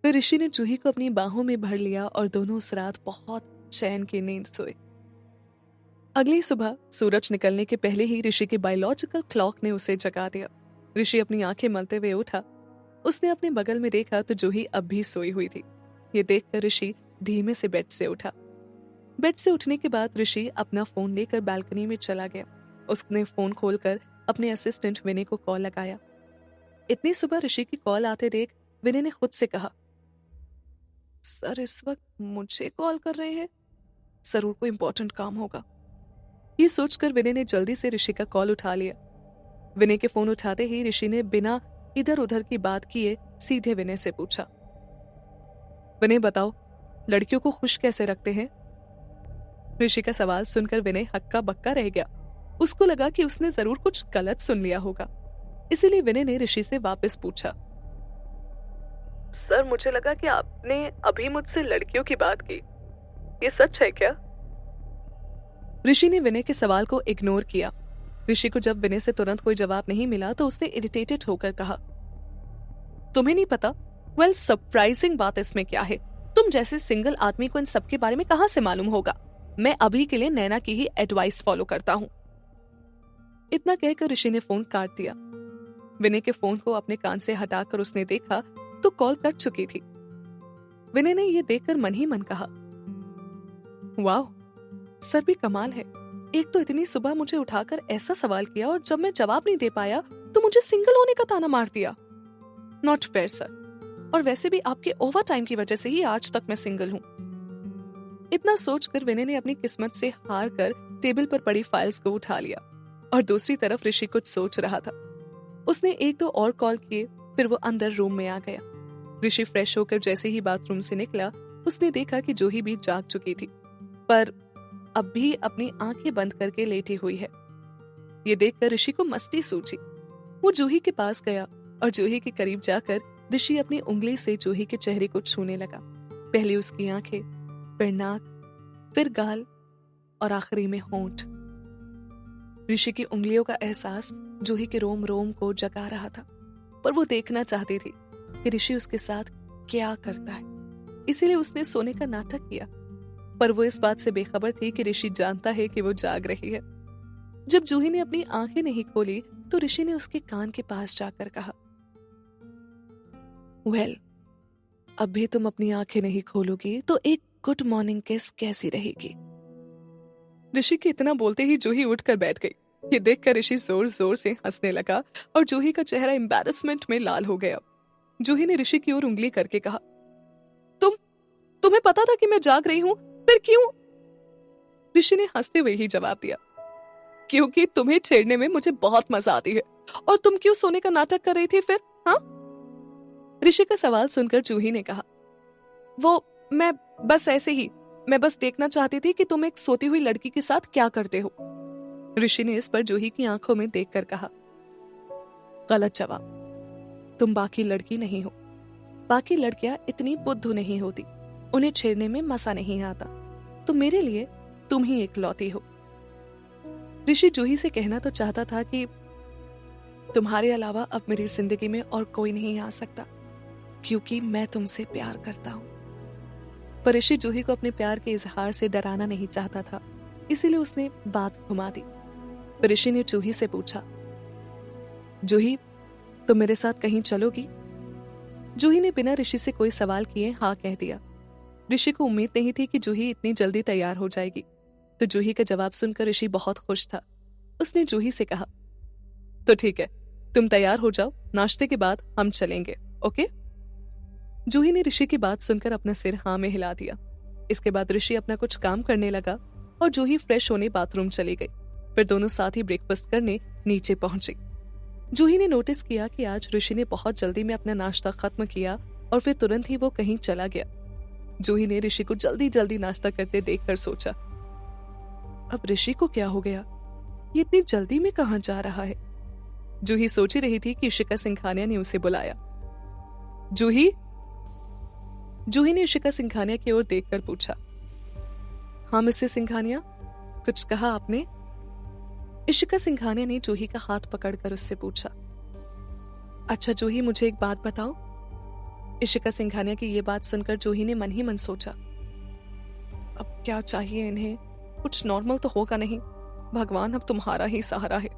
फिर ऋषि ने जूही को अपनी बाहों में भर लिया और दोनों उस रात बहुत चैन की नींद सोए। अगली सुबह सूरज निकलने के पहले ही ऋषि के बायोलॉजिकल क्लॉक ने उसे जगा दिया। ऋषि अपनी आंखें मलते हुए उठा। उसने अपने बगल में देखा तो जूही अब भी सोई हुई थी। ये देखकर ऋषि धीमे से बेड से उठा। बेड से उठने के बाद ऋषि अपना फोन लेकर बालकनी में चला गया। उसने फोन खोलकर अपने असिस्टेंट विनय को कॉल लगाया। इतनी सुबह ऋषि की कॉल आते देख विनय ने खुद से कहा, सर इस वक्त मुझे कॉल कर रहे हैं, जरूर कोई इंपॉर्टेंट काम होगा। ये सोचकर विनय ने जल्दी से ऋषि का कॉल उठा लिया। विनय के फोन उठाते ही ऋषि ने बिना इधर उधर की बात किए सीधे विनय से पूछा, विनय बताओ, लड़कियों को खुश कैसे रखते हैं? ऋषि का सवाल सुनकर विनय हक्का बक्का रह गया। उसको लगा कि उसने जरूर कुछ गलत सुन लिया होगा, इसीलिए विनय ने ऋषि से वापस पूछा, सर मुझे लगा कि आपने अभी मुझसे लड़कियों की बात की, ये सच है क्या? ऋषि ने विनय के सवाल को इग्नोर किया। ऋषि को जब विनय से तुरंत कोई जवाब नहीं मिला तो उसने इरिटेटेड होकर कहा, तुम्हें नहीं पता? वेल, सरप्राइजिंग बात इसमें क्या है, तुम जैसे सिंगल आदमी को इन सब के बारे में कहां से मालूम होगा? मैं अभी के लिए नैना की ही एडवाइस फॉलो करता हूं। इतना कहकर ऋषि ने फोन काट दिया। विनय के फोन को अपने कान से हटाकर उसने देखा तो कॉल कट चुकी थी। विनय ने यह देखकर मन ही मन कहा, वाह, सर भी कमाल है। एक तो इतनी सुबह मुझे उठाकर ऐसा सवाल किया और जब मैं जवाब नहीं दे पाया तो मुझे सिंगल होने का ताना मार दिया। नॉट फेयर सर, और वैसे भी आपके ओवर टाइम की वजह से ही आज तक मैं सिंगल हूं। इतना सोचकर विनय ने अपनी किस्मत से हार कर टेबल पर पड़ी फाइल्स को उठा लिया और दूसरी तरफ ऋषि कुछ सोच रहा था। उसने एक दो और कॉल किए, फिर वो अंदर रूम में आ गया। ऋषि फ्रेश होकर जैसे ही बाथरूम से निकला उसने देखा कि जूही भी जाग चुकी थी, पर अब भी अपनी आंखें बंद करके लेटी हुई है। ये देखकर ऋषि को मस्ती सूझी। वो जूही के पास गया और जूही के करीब जाकर ऋषि अपनी उंगली से जूही के चेहरे को छूने लगा। पहले उसकी आंखें, फिर नाक, फिर गाल और आखिरी में होंठ। ऋषि की उंगलियों का एहसास जूही के रोम रोम को जगा रहा था, पर वो देखना चाहती थी कि ऋषि उसके साथ क्या करता है, इसीलिए उसने सोने का नाटक किया। पर वो इस बात से बेखबर थी कि ऋषि जानता है कि वो जाग रही है। जब जूही ने अपनी आंखें नहीं खोली तो ऋषि ने उसके कान के पास जाकर कहा, वेल, अब भी तुम अपनी आंखें नहीं खोलोगी तो एक गुड मॉर्निंग किस कैसी रहेगी? ऋषि के इतना बोलते ही जूही उठकर बैठ गई। ये देखकर ऋषि जोर जोर से हंसने लगा और जूही का चेहरा एम्बैरेसमेंट में लाल हो गया। जूही ने ऋषि की ओर उंगली करके कहा, तुम्हें पता था कि मैं जाग रही हूं, फिर क्यों? ऋषि ने हंसते हुए ही जवाब दिया, क्योंकि तुम्हें छेड़ने में मुझे बहुत मजा आती है। और तुम क्यों सोने का नाटक कर रही थी फिर? हाँ? ऋषि का सवाल सुनकर जूही ने कहा, मैं बस ऐसे ही, मैं बस देखना चाहती थी कि तुम एक सोती हुई लड़की के साथ क्या करते हो। ऋषि ने इस पर जूही की आंखों में देखकर कहा, गलत जवाब। तुम बाकी लड़की नहीं हो। बाकी लड़कियां इतनी बुद्धू नहीं होती, उन्हें छेड़ने में मजा नहीं आता, तो मेरे लिए तुम ही इकलौती हो। ऋषि जूही से कहना तो चाहता था कि तुम्हारे अलावा अब मेरी जिंदगी में और कोई नहीं आ सकता, क्योंकि मैं तुमसे प्यार करता हूं। पर ऋषि जूही को अपने प्यार के इजहार से डराना नहीं चाहता था, इसीलिए उसने बात घुमा दी। पर ऋषि ने जूही से पूछा, जूही, तुम मेरे साथ कहीं चलोगी? जूही ने बिना ऋषि से कोई सवाल किए हाँ कह दिया। ऋषि को उम्मीद नहीं थी कि जूही इतनी जल्दी तैयार हो जाएगी, तो जूही का जवाब सुनकर ऋषि बहुत खुश था। उसने जूही से कहा, तो ठीक है, तुम तैयार हो जाओ, नाश्ते के बाद हम चलेंगे, ओके? जूही ने ऋषि की बात सुनकर अपना सिर हाँ में हिला दिया। इसके बाद ऋषि अपना कुछ काम करने लगा और जूही फ्रेश होने बाथरूम चली गई। फिर दोनों साथ ही ब्रेकफास्ट करने नीचे पहुंचे। जूही ने नोटिस किया कि आज ऋषि ने बहुत जल्दी में अपना नाश्ता खत्म किया और फिर तुरंत ही वो कहीं चला गया। जूही ने ऋषि को जल्दी जल्दी नाश्ता करते देखकर सोचा, अब ऋषि को क्या हो गया? ये इतनी जल्दी में कहां जा रहा है? जूही सोच ही रही थी कि इशिका सिंघानिया ने उसे बुलाया। जूही? जूही ने इशिका सिंघानिया की ओर देखकर पूछा, हाँ मिसेस सिंघानिया, कुछ कहा आपने? इशिका सिंघानिया ने जूही का हाथ पकड़कर उससे पूछा। अच्छा जूही, मुझे एक बात बताओ। इशिका सिंघानिया की ये बात सुनकर जूही ने मन ही मन सोचा, अब क्या चाहिए इन्हें? कुछ नॉर्मल तो होगा नहीं, भगवान अब तुम्हारा ही सहारा है।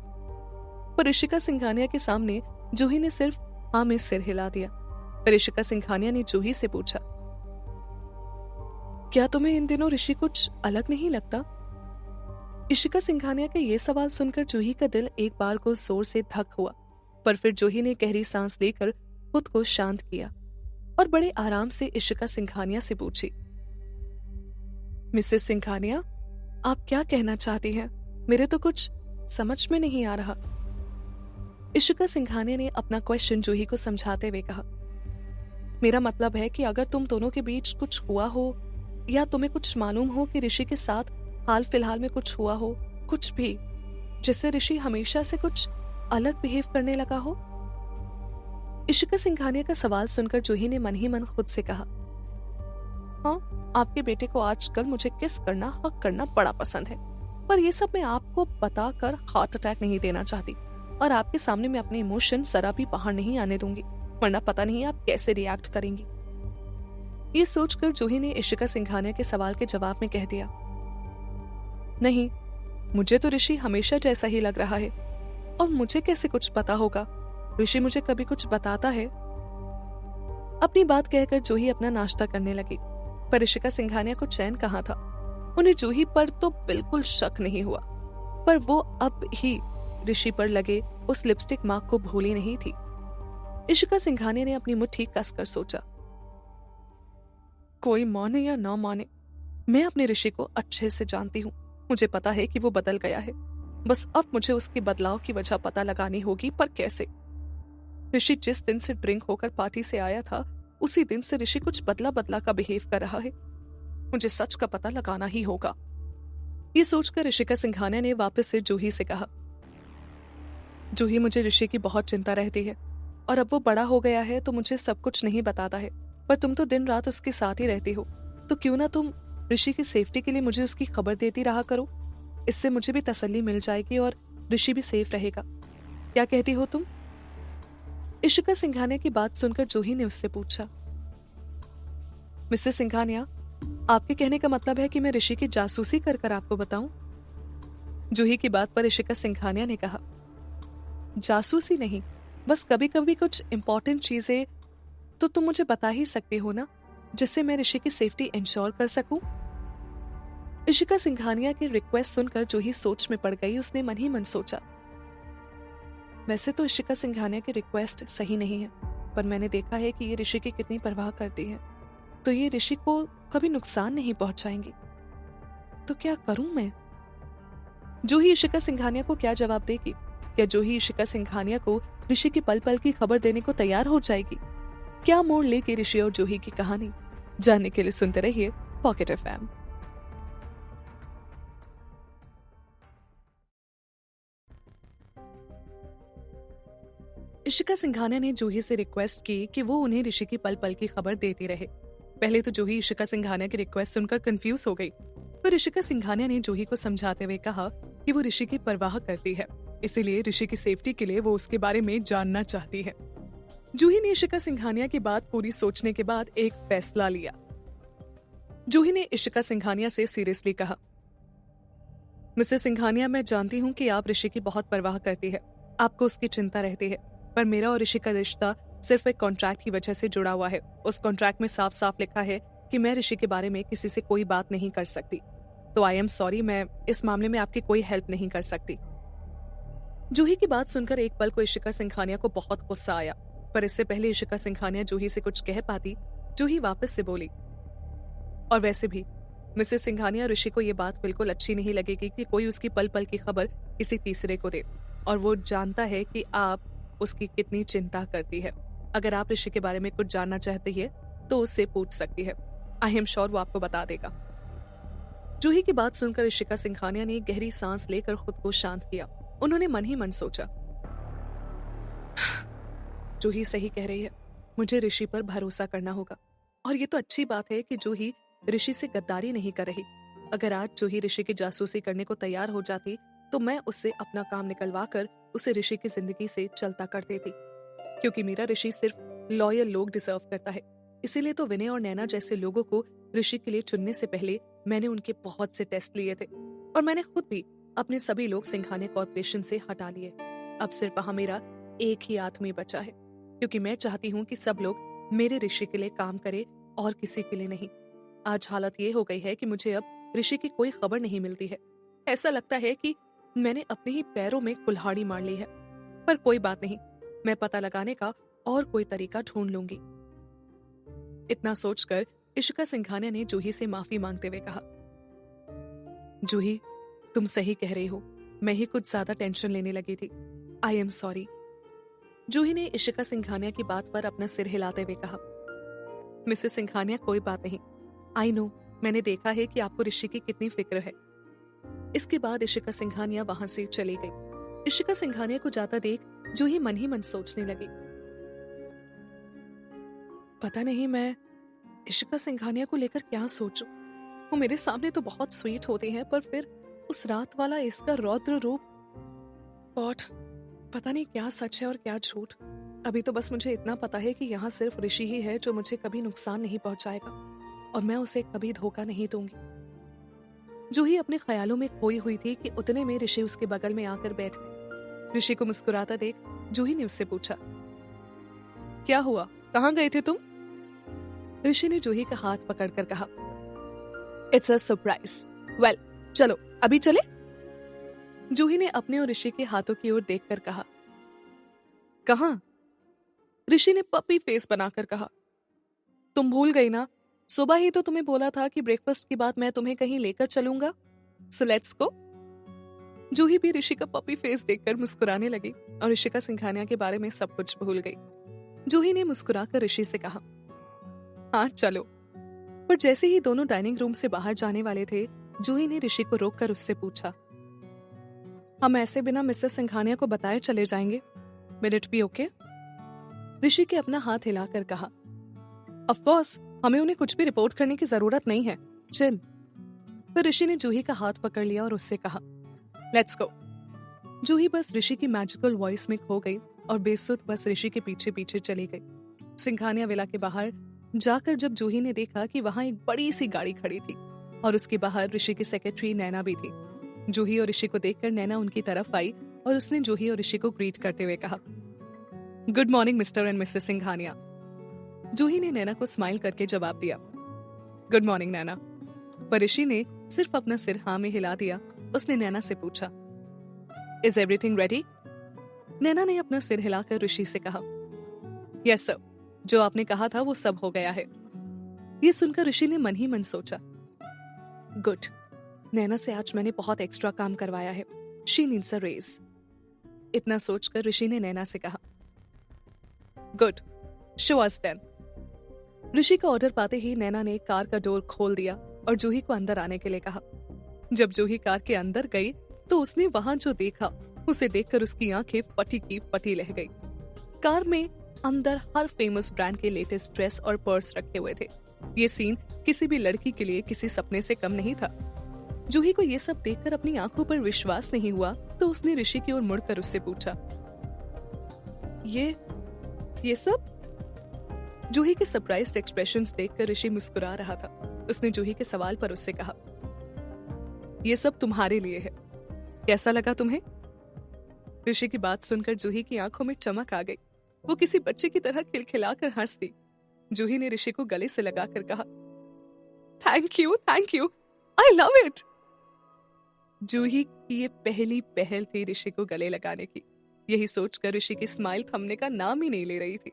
पर इशिका सिंघानिया के सामने जूही ने सिर्फ हाँ में सिर हिला दिया। पर इशिका सिंघानिया ने जूही से पूछा, क्या तुम्हें इन दिनों ऋषि कुछ अलग नहीं लगता? इशिका सिंघानिया के ये सवाल सुनकर जूही का दिल एक बार को जोर से धक हुआ, पर फिर जूही ने गहरी सांस लेकर खुद को शांत किया और बड़े आराम से इशिका सिंघानिया से पूछी, मिसेस सिंघानिया, आप क्या कहना चाहती हैं? मेरे तो कुछ समझ में नहीं आ रहा। इशिका सिंघानिया ने अपना क्वेश्चन जूही को समझाते हुए कहा, मेरा मतलब है कि अगर तुम दोनों के बीच कुछ हुआ हो या तुम्हें कुछ मालूम हो कि ऋषि के साथ हाल फिलहाल में कुछ हुआ हो, कुछ भी, जिससे ऋषि हमेशा से कुछ अलग बिहेव करने लगा हो? इशिका सिंघानिया का सवाल सुनकर जूही ने मन ही मन खुद से कहा, हाँ, आपके बेटे को आजकल मुझे किस करना, हक करना बड़ा पसंद है, पर ये सब मैं आपको बताकर हार्ट अटैक नहीं देना चाहती और आपके सामने मैं अपने इमोशन जरा भी बाहर नहीं आने दूंगी, वरना पता नहीं आप कैसे रिएक्ट करेंगी। ये सोचकर जूही ने इशिका सिंघानिया के सवाल के जवाब में कह दिया, नहीं, मुझे तो ऋषि हमेशा जैसा ही लग रहा है और मुझे कैसे कुछ पता होगा, ऋषि मुझे कभी कुछ बताता है। अपनी बात कहकर जूही अपना नाश्ता करने लगी, पर इशिका सिंघानिया को चैन कहाँ था। उन्हें जूही पर तो बिल्कुल शक नहीं हुआ, पर वो अब ही ऋषि पर लगे उस लिपस्टिक मार्क को भूली नहीं थी। इशिका सिंघानिया ने अपनी मुट्ठी कसकर सोचा, कोई माने या ना माने, मैं अपने ऋषि को अच्छे से जानती हूँ। मुझे पता है कि वो बदल गया है, बस अब मुझे उसके बदलाव की वजह पता लगानी होगी, पर कैसे? ऋषि जिस दिन से ड्रिंक होकर पार्टी से आया था, उसी दिन से ऋषि कुछ बदला बदला का बिहेव कर रहा है। मुझे सच का पता लगाना ही होगा। ये सोचकर इशिका सिंघानिया ने वापस से जूही से कहा, जूही, मुझे ऋषि की बहुत चिंता रहती है और अब वो बड़ा हो गया है तो मुझे सब कुछ नहीं बताता है, पर तुम तो दिन रात उसके साथ ही रहती हो, तो क्यों ना तुम ऋषि की सेफ्टी के लिए मुझे उसकी खबर देती रहा करो। इससे मुझे भी तसल्ली मिल जाएगी और ऋषि भी सेफ रहेगा। क्या कहती हो तुम? इशिका सिंघानिया की बात सुनकर जूही ने उससे पूछा, मिसेस सिंघानिया, आपके कहने का मतलब है कि मैं ऋषि की जासूसी कर कर आपको बताऊं? जूही की बात पर इशिका सिंघानिया ने कहा, जासूसी नहीं, बस कभी कभी कुछ इंपॉर्टेंट चीजें तो तुम मुझे बता ही सकती हो ना, जिससे मैं ऋषि की सेफ्टी इंश्योर कर सकूं। इशिका सिंघानिया की रिक्वेस्ट सुनकर जूही सोच में पड़ गई। उसने मन ही मन सोचा, वैसे तो इशिका सिंघानिया की रिक्वेस्ट सही नहीं है, पर मैंने देखा है कि ये ऋषि की कितनी परवाह करती है, तो ये ऋषि को कभी नुकसान नहीं पहुंचाएंगी। तो क्या करूं मैं? जूही इशिका सिंघानिया को क्या जवाब देगी? क्या जूही इशिका सिंघानिया को ऋषि की पल पल की खबर देने को तैयार हो जाएगी? क्या मोड़ लेगी ऋषि और जूही की कहानी? जानने के लिए सुनते रहिए पॉकेट एफएम। इशिका सिंघानिया ने जूही से रिक्वेस्ट की कि वो उन्हें ऋषि की पल पल की खबर देती रहे। पहले तो जूही इशिका सिंघानिया की रिक्वेस्ट सुनकर कंफ्यूज हो गई, पर इशिका सिंघानिया ने जूही को समझाते हुए कहा कि वो ऋषि की परवाह करती है, इसीलिए ऋषि की सेफ्टी के लिए वो उसके बारे में जानना चाहती है। जूही ने इशिका सिंघानिया की बात पूरी सोचने के बाद एक फैसला लिया। जूही ने इशिका सिंघानिया से सीरियसली कहा, मिसेस सिंघानिया, मैं जानती हूँ कि आप ऋषि की बहुत परवाह करती है, आपको उसकी चिंता रहती है, पर मेरा और ऋषि का रिश्ता सिर्फ एक कॉन्ट्रैक्ट की वजह से जुड़ा हुआ है। उस कॉन्ट्रैक्ट में साफ साफ लिखा है कि मैं ऋषि के बारे में किसी से कोई बात नहीं कर सकती, तो आई एम सॉरी, मैं इस मामले में आपकी कोई हेल्प नहीं कर सकती। जूही की बात सुनकर एक पल को इशिका सिंघानिया को बहुत गुस्सा आया, पर इससे पहले इशिका सिंघानिया जूही से कुछ कह पाती, जूही वापस से बोली, और वैसे भी मिसेस सिंघानिया, ऋषि को ये बात बिल्कुल अच्छी नहीं लगेगी कि कोई उसकी पल पल की खबर किसी तीसरे को दे, और वो जानता है कि आप उसकी कितनी चिंता करती है। अगर आप ऋषि के बारे में कुछ जानना चाहती है तो उससे पूछ सकती है, आई एम श्योर वो आपको बता देगा। जूही की बात सुनकर इशिका सिंघानिया ने गहरी सांस लेकर खुद को शांत किया। उन्होंने मन ही मन सोचा, जूही सही कह रही है, मुझे ऋषि पर भरोसा करना होगा, और ये तो अच्छी बात है कि जूही ऋषि से गद्दारी नहीं कर रही। अगर आज जूही ऋषि की जासूसी करने को तैयार हो जाती तो मैं उससे अपना काम निकलवा कर उसे ऋषि की जिंदगी से चलता कर देती, क्योंकि मेरा ऋषि सिर्फ लॉयल लोग डिजर्व करता है। इसीलिए तो विनय और नैना जैसे लोगों को ऋषि के लिए चुनने से पहले मैंने उनके बहुत से टेस्ट लिए थे, और मैंने खुद भी अपने सभी लोग सिंघानिया कॉर्पोरेशन से हटा लिए। अब सिर्फ वहां मेरा एक ही आदमी बचा है, क्योंकि मैं चाहती हूँ कि सब लोग मेरे ऋषि के लिए काम करे और किसी के लिए नहीं। आज हालत ये हो गई है कि मुझे अब ऋषि की कोई खबर नहीं मिलती है। ऐसा लगता है कि मैंने अपने ही पैरों में कुल्हाड़ी मार ली है, पर कोई बात नहीं, मैं पता लगाने का और कोई तरीका ढूंढ लूंगी। इतना सोचकर इशिका सिंघानिया ने जूही से माफी मांगते हुए कहा, जूही, तुम सही कह रही हो, मैं ही कुछ ज्यादा टेंशन लेने लगी थी, आई एम सॉरी। जूही ने इशिका सिंघानिया की बात पर अपना सिर हिलाते हुए कहा, मिसेस सिंघानिया, कोई बात नहीं, आई नो, मैंने देखा है कि आपको ऋषि की कितनी फिक्र है, इसके बाद इशिका सिंघानिया वहां से चली गई। इशिका सिंघानिया को जाता देख जूही मन ही मन सोचने लगी, पता नहीं मैं इशिका सिंघानिया को लेकर क्या सोचूं। वो मेरे सामने तो बहुत स्वीट होती हैं, पर फिर उस रात वाला इसका रौद्र रूप, गॉड, पता नहीं क्या सच है और क्या झूठ। अभी तो बस मुझे इतना पता है कि यहाँ सिर्फ ऋषि ही है जो मुझे कभी नुकसान नहीं पहुंचाएगा और मैं उसे कभी धोखा नहीं दूंगी। जूही अपने ख्यालों में खोई हुई थी कि उतने में ऋषि उसके बगल में आकर बैठ गए। ऋषि को मुस्कुराता देख जूही ने उससे पूछा, क्या हुआ, कहाँ गए थे तुम? ऋषि ने जूही का हाथ पकड़कर कहा, इट्स अ सरप्राइज। वेल, चलो अभी चले? जूही ने अपने और ऋषि के हाथों की ओर देखकर कहा, कहाँ? ऋषि ने पपी फेस बनाकर कहा, तुम भूल गई ना, सुबह ही तो तुम्हें बोला था कि ब्रेकफास्ट के बाद मैं तुम्हें कहीं लेकर चलूंगा, सो लेट्स गो। जूही भी ऋषि का पपी फेस देखकर मुस्कुराने लगी और इशिका सिंघानिया के बारे में सब कुछ भूल गई। जूही ने मुस्कुराकर ऋषि से कहा, हाँ चलो। पर जैसे ही दोनों डाइनिंग रूम से बाहर जाने वाले थे, जूही ने ऋषि को रोककर उससे पूछा, हम ऐसे बिना मिसेस सिंघानिया को बताए चले जाएंगे? Will it be okay? Rishi के अपना हाथ हिलाकर कहा, ऑफ कोर्स, हमें उन्हें कुछ भी रिपोर्ट करने की जरूरत नहीं है, चिल। फिर ऋषि ने जूही का हाथ पकड़ लिया और उससे कहा, लेट्स गो। जूही बस ऋषि की मैजिकल वॉइस में खो गई और बेसुध बस ऋषि के पीछे पीछे चली गई। सिंघानिया विला के बाहर जाकर जब जूही ने देखा कि वहां एक बड़ी सी गाड़ी खड़ी थी और उसके बाहर ऋषि की सेक्रेटरी नैना भी थी। जूही और ऋषि को देखकर नैना उनकी तरफ आई और उसने जूही और ऋषि को ग्रीट करते हुए कहा, good morning Mr and Mrs Singhania. Juhi ने नैना को स्माइल करके जवाब दिया, गुड मॉर्निंग नैना। पर ऋषि ने सिर्फ अपना सिर हाँ में हिला दिया। उसने नैना से पूछा, इज एवरीथिंग रेडी? नैना ने अपना सिर हिलाकर ऋषि से कहा, यस सर, जो आपने कहा था वो सब हो गया है। ये सुनकर ऋषि ने मन ही मन सोचा, गुड, नैना से आज मैंने बहुत एक्स्ट्रा काम करवाया है, शी नीड्स अ रेज। इतना सोचकर ऋषि ने नैना से कहा, गुड, शो अस देन। ऋषि का ऑर्डर पाते ही नैना ने कार का डोर खोल दिया और जूही को अंदर आने के लिए कहा। जब जूही कार के अंदर गई तो उसने वहां जो देखा उसे देखकर उसकी आंखें फटी की फटी रह गई। कार में अंदर हर फेमस ब्रांड के लेटेस्ट ड्रेस और पर्स रखे हुए थे। ये सीन किसी भी लड़की के लिए किसी सपने से कम नहीं था। जूही को ये सब देखकर अपनी आंखों पर विश्वास नहीं हुआ तो उसने ऋषि की ओर मुड़कर उससे पूछा, ये सब? जूही के सरप्राइज्ड एक्सप्रेशंस देखकर ऋषि मुस्कुरा रहा था। उसने जूही के सवाल पर उससे कहा, ये सब तुम्हारे लिए है, कैसा लगा तुम्हें? ऋषि की बात सुनकर जूही की आंखों में चमक आ गई। वो किसी बच्चे की तरह खिलखिलाकर हंस दी। जूही ने ऋषि को गले से लगाकर कहा, thank you, I love it. Juhi की ये पहली पहल थी ऋषि को गले लगाने की। यही सोचकर ऋषि की स्माइल थमने का नाम ही नहीं ले रही थी।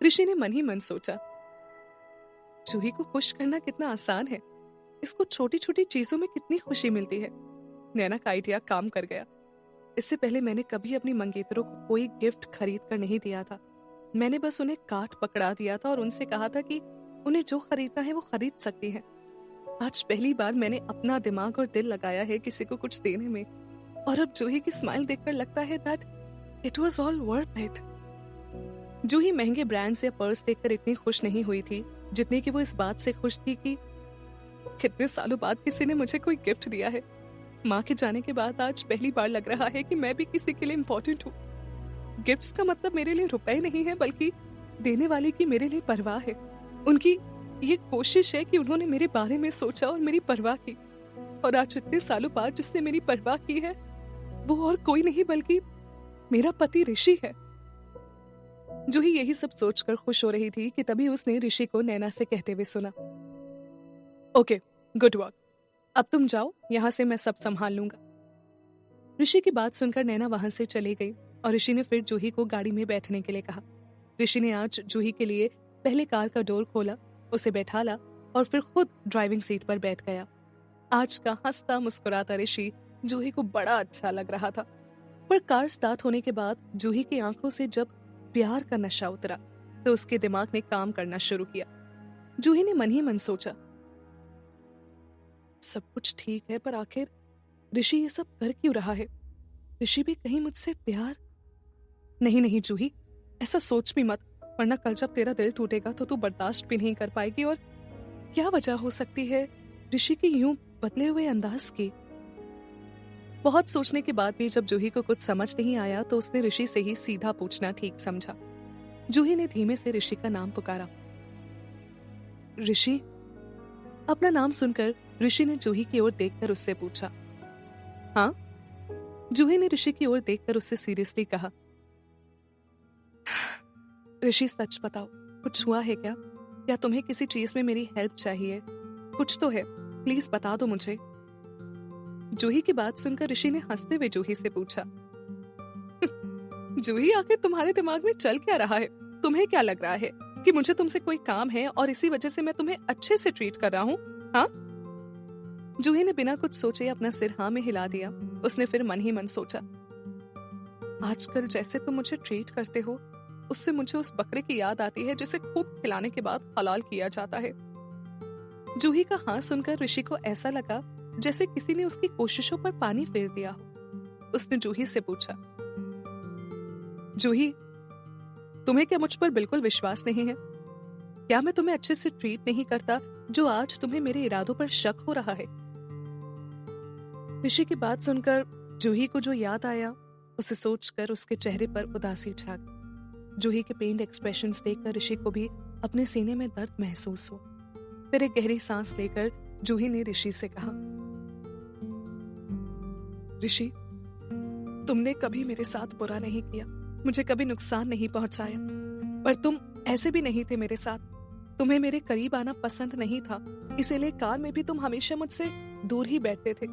ऋषि ने मन ही मन सोचा, जूही को खुश करना कितना आसान है, इसको छोटी छोटी चीजों में कितनी खुशी मिलती है। नैना का आइडिया काम कर गया। इससे पहले मैंने कभी अपनी मंगेतरों को कोई गिफ्ट खरीद कर नहीं दिया था। मैंने बस उन्हें कार्ड पकड़ा दिया था और उनसे कहा था कि उन्हें जो खरीदना है वो खरीद सकती हैं। आज पहली बार मैंने अपना दिमाग और दिल लगाया है किसी को कुछ देने में, और अब जूही की स्माइल देखकर लगता है that it was all worth it. Juhi महंगे ब्रांड्स या पर्स देखकर इतनी खुश नहीं हुई थी जितनी कि वो इस बात से खुश थी कि कितने सालों बाद किसी ने मुझे कोई गिफ्ट दिया है। माँ के जाने के बाद आज पहली बार लग रहा है कि मैं भी किसी के लिए इम्पोर्टेंट हूँ। गिफ्ट्स का मतलब मेरे लिए रुपए नहीं है, बल्कि देने वाले की मेरे लिए परवाह है। उनकी ये कोशिश है कि उन्होंने मेरे बारे में सोचा और मेरी परवाह की। और आज इतने सालों बाद जिसने मेरी परवाह की है वो और कोई नहीं बल्कि मेरा पति ऋषि है। जूही यही सब सोचकर खुश हो रही थी कि तभी उसने ऋषि को नैना से कहते हुए सुना, ओके, गुड वर्क, अब तुम जाओ, यहाँ से मैं सब संभाल लूंगा। ऋषि की बात सुनकर नैना वहां से चली गई और ऋषि ने फिर जूही को गाड़ी में बैठने के लिए कहा। ऋषि ने आज जूही के लिए पहले कार का डोर खोला, उसे बैठाला और फिर खुद ड्राइविंग सीट पर बैठ गया। आज का हंसता मुस्कुराता ऋषि जूही को बड़ा अच्छा लग रहा था। पर कार स्टार्ट होने के बाद जूही की आंखों से जब प्यार का नशा उतरा तो उसके दिमाग ने काम करना शुरू किया। जूही ने मन ही मन सोचा, सब कुछ ठीक है पर आखिर ऋषि ये सब कर क्यों रहा है? ऋषि भी कहीं मुझसे प्यार? नहीं नहीं जूही, ऐसा सोच भी मत, वरना कल जब तेरा दिल टूटेगा तो तू बर्दाश्त भी नहीं कर पाएगी। और क्या वजह हो सकती है ऋषि की यूं बदले हुए अंदाज की? बहुत सोचने के बाद भी जब जूही को कुछ समझ नहीं आया तो उसने ऋषि से ही सीधा पूछना ठीक समझा। जूही ने धीमे से ऋषि का नाम पुकारा। ऋषि? अपना नाम सुनकर ऋषि ने जूही की ओर देखकर उससे पूछा। हाँ? जूही ने ऋषि की ओर देखकर उससे सीरियसली कहा। ऋषि सच बताओ, कुछ हुआ है क्या? या तुम्हें किसी चीज में मेरी हेल्प चाहिए? कुछ तो है, प्लीज बता दो मुझे। जूही की बात सुनकर ऋषि ने हंसते हुए जूही से पूछा। जूही, आखिर तुम्हारे दिमाग में चल क्या रहा है? तुम्हें क्या लग रहा है कि मुझे तुमसे कोई काम है और इसी वजह से मैं तुम्हें अच्छे से ट्रीट कर रहा हूँ? हाँ? जूही ने बिना कुछ सोचे अपना सिर हाँ में हिला दिया। उसने फिर मन ही मन सोचा, आजकल जैसे तुम मुझे ट्रीट करते हो उससे मुझे उस बकरे की याद आती है जिसे खूब खिलाने के बाद हलाल किया जाता है। जूही का हाँ सुनकर ऋषि को ऐसा लगा जैसे किसी ने उसकी कोशिशों पर पानी फेर दिया हो। उसने जूही से पूछा, जूही, तुम्हें क्या मुझ पर बिल्कुल विश्वास नहीं है? क्या मैं तुम्हें अच्छे से ट्रीट नहीं करता जो आज तुम्हें मेरे इरादों पर शक हो रहा है? ऋषि की बात सुनकर जूही को जो याद आया उसे सोचकर उसके चेहरे पर उदासी छा गई। जूही के पेन्ड एक्सप्रेशंस देखकर ऋषि को भी अपने सीने में दर्द महसूस हुआ। फिर एक गहरी सांस लेकर जूही ने ऋषि से कहा, ऋषि, तुमने कभी मेरे साथ बुरा नहीं किया, मुझे कभी नुकसान नहीं पहुंचाया, पर तुम ऐसे भी नहीं थे मेरे साथ। तुम्हें मेरे करीब आना पसंद नहीं था, इसीलिए कार में भी तुम हमेशा मुझसे दूर ही बैठते थे।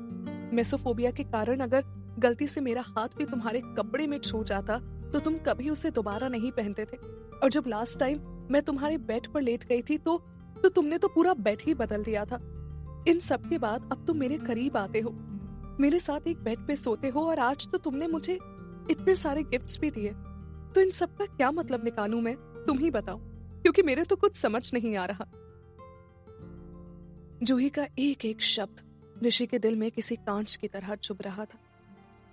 मेसोफोबिया के कारण अगर गलती से मेरा हाथ भी तुम्हारे कपड़े में छू जाता तो तुम कभी उसे दोबारा नहीं पहनते थे। और जब लास्ट टाइम मैं तुम्हारे बेड पर लेट गई थी तो तुमने तो पूरा बेड ही बदल दिया था। इन सब के बाद अब तुम मेरे करीब आते हो, मेरे साथ एक बेड पे सोते हो, और आज तो तुमने मुझे इतने सारे गिफ्ट्स भी दिए। तो इन सब का क्या मतलब निकालूं मैं? तुम ही बताओ, क्योंकि मेरे तो कुछ समझ नहीं आ रहा। जूही का एक एक शब्द ऋषि के दिल में किसी कांच की तरह चुभ रहा था।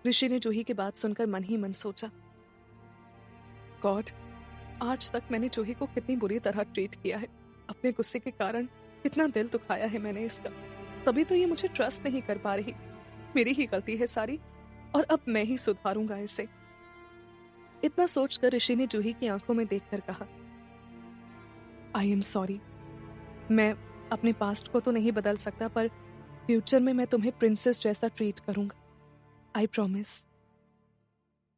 ऋषि ने जूही की बात सुनकर मन ही मन सोचा, गॉड, आज तक मैंने जूही को कितनी बुरी तरह ट्रीट किया है। अपने गुस्से के कारण कितना दिल दुखाया है मैंने इसका। तभी तो ये मुझे ट्रस्ट नहीं कर पा रही। मेरी ही गलती है सारी, और अब मैं ही सुधारूंगा इसे। इतना सोचकर ऋषि ने जूही की आंखों में देखकर कहा, आई एम सॉरी। मैं अपने पास्ट को तो नहीं बदल सकता, पर फ्यूचर में मैं तुम्हें प्रिंसेस जैसा ट्रीट करूंगा, आई प्रॉमिस।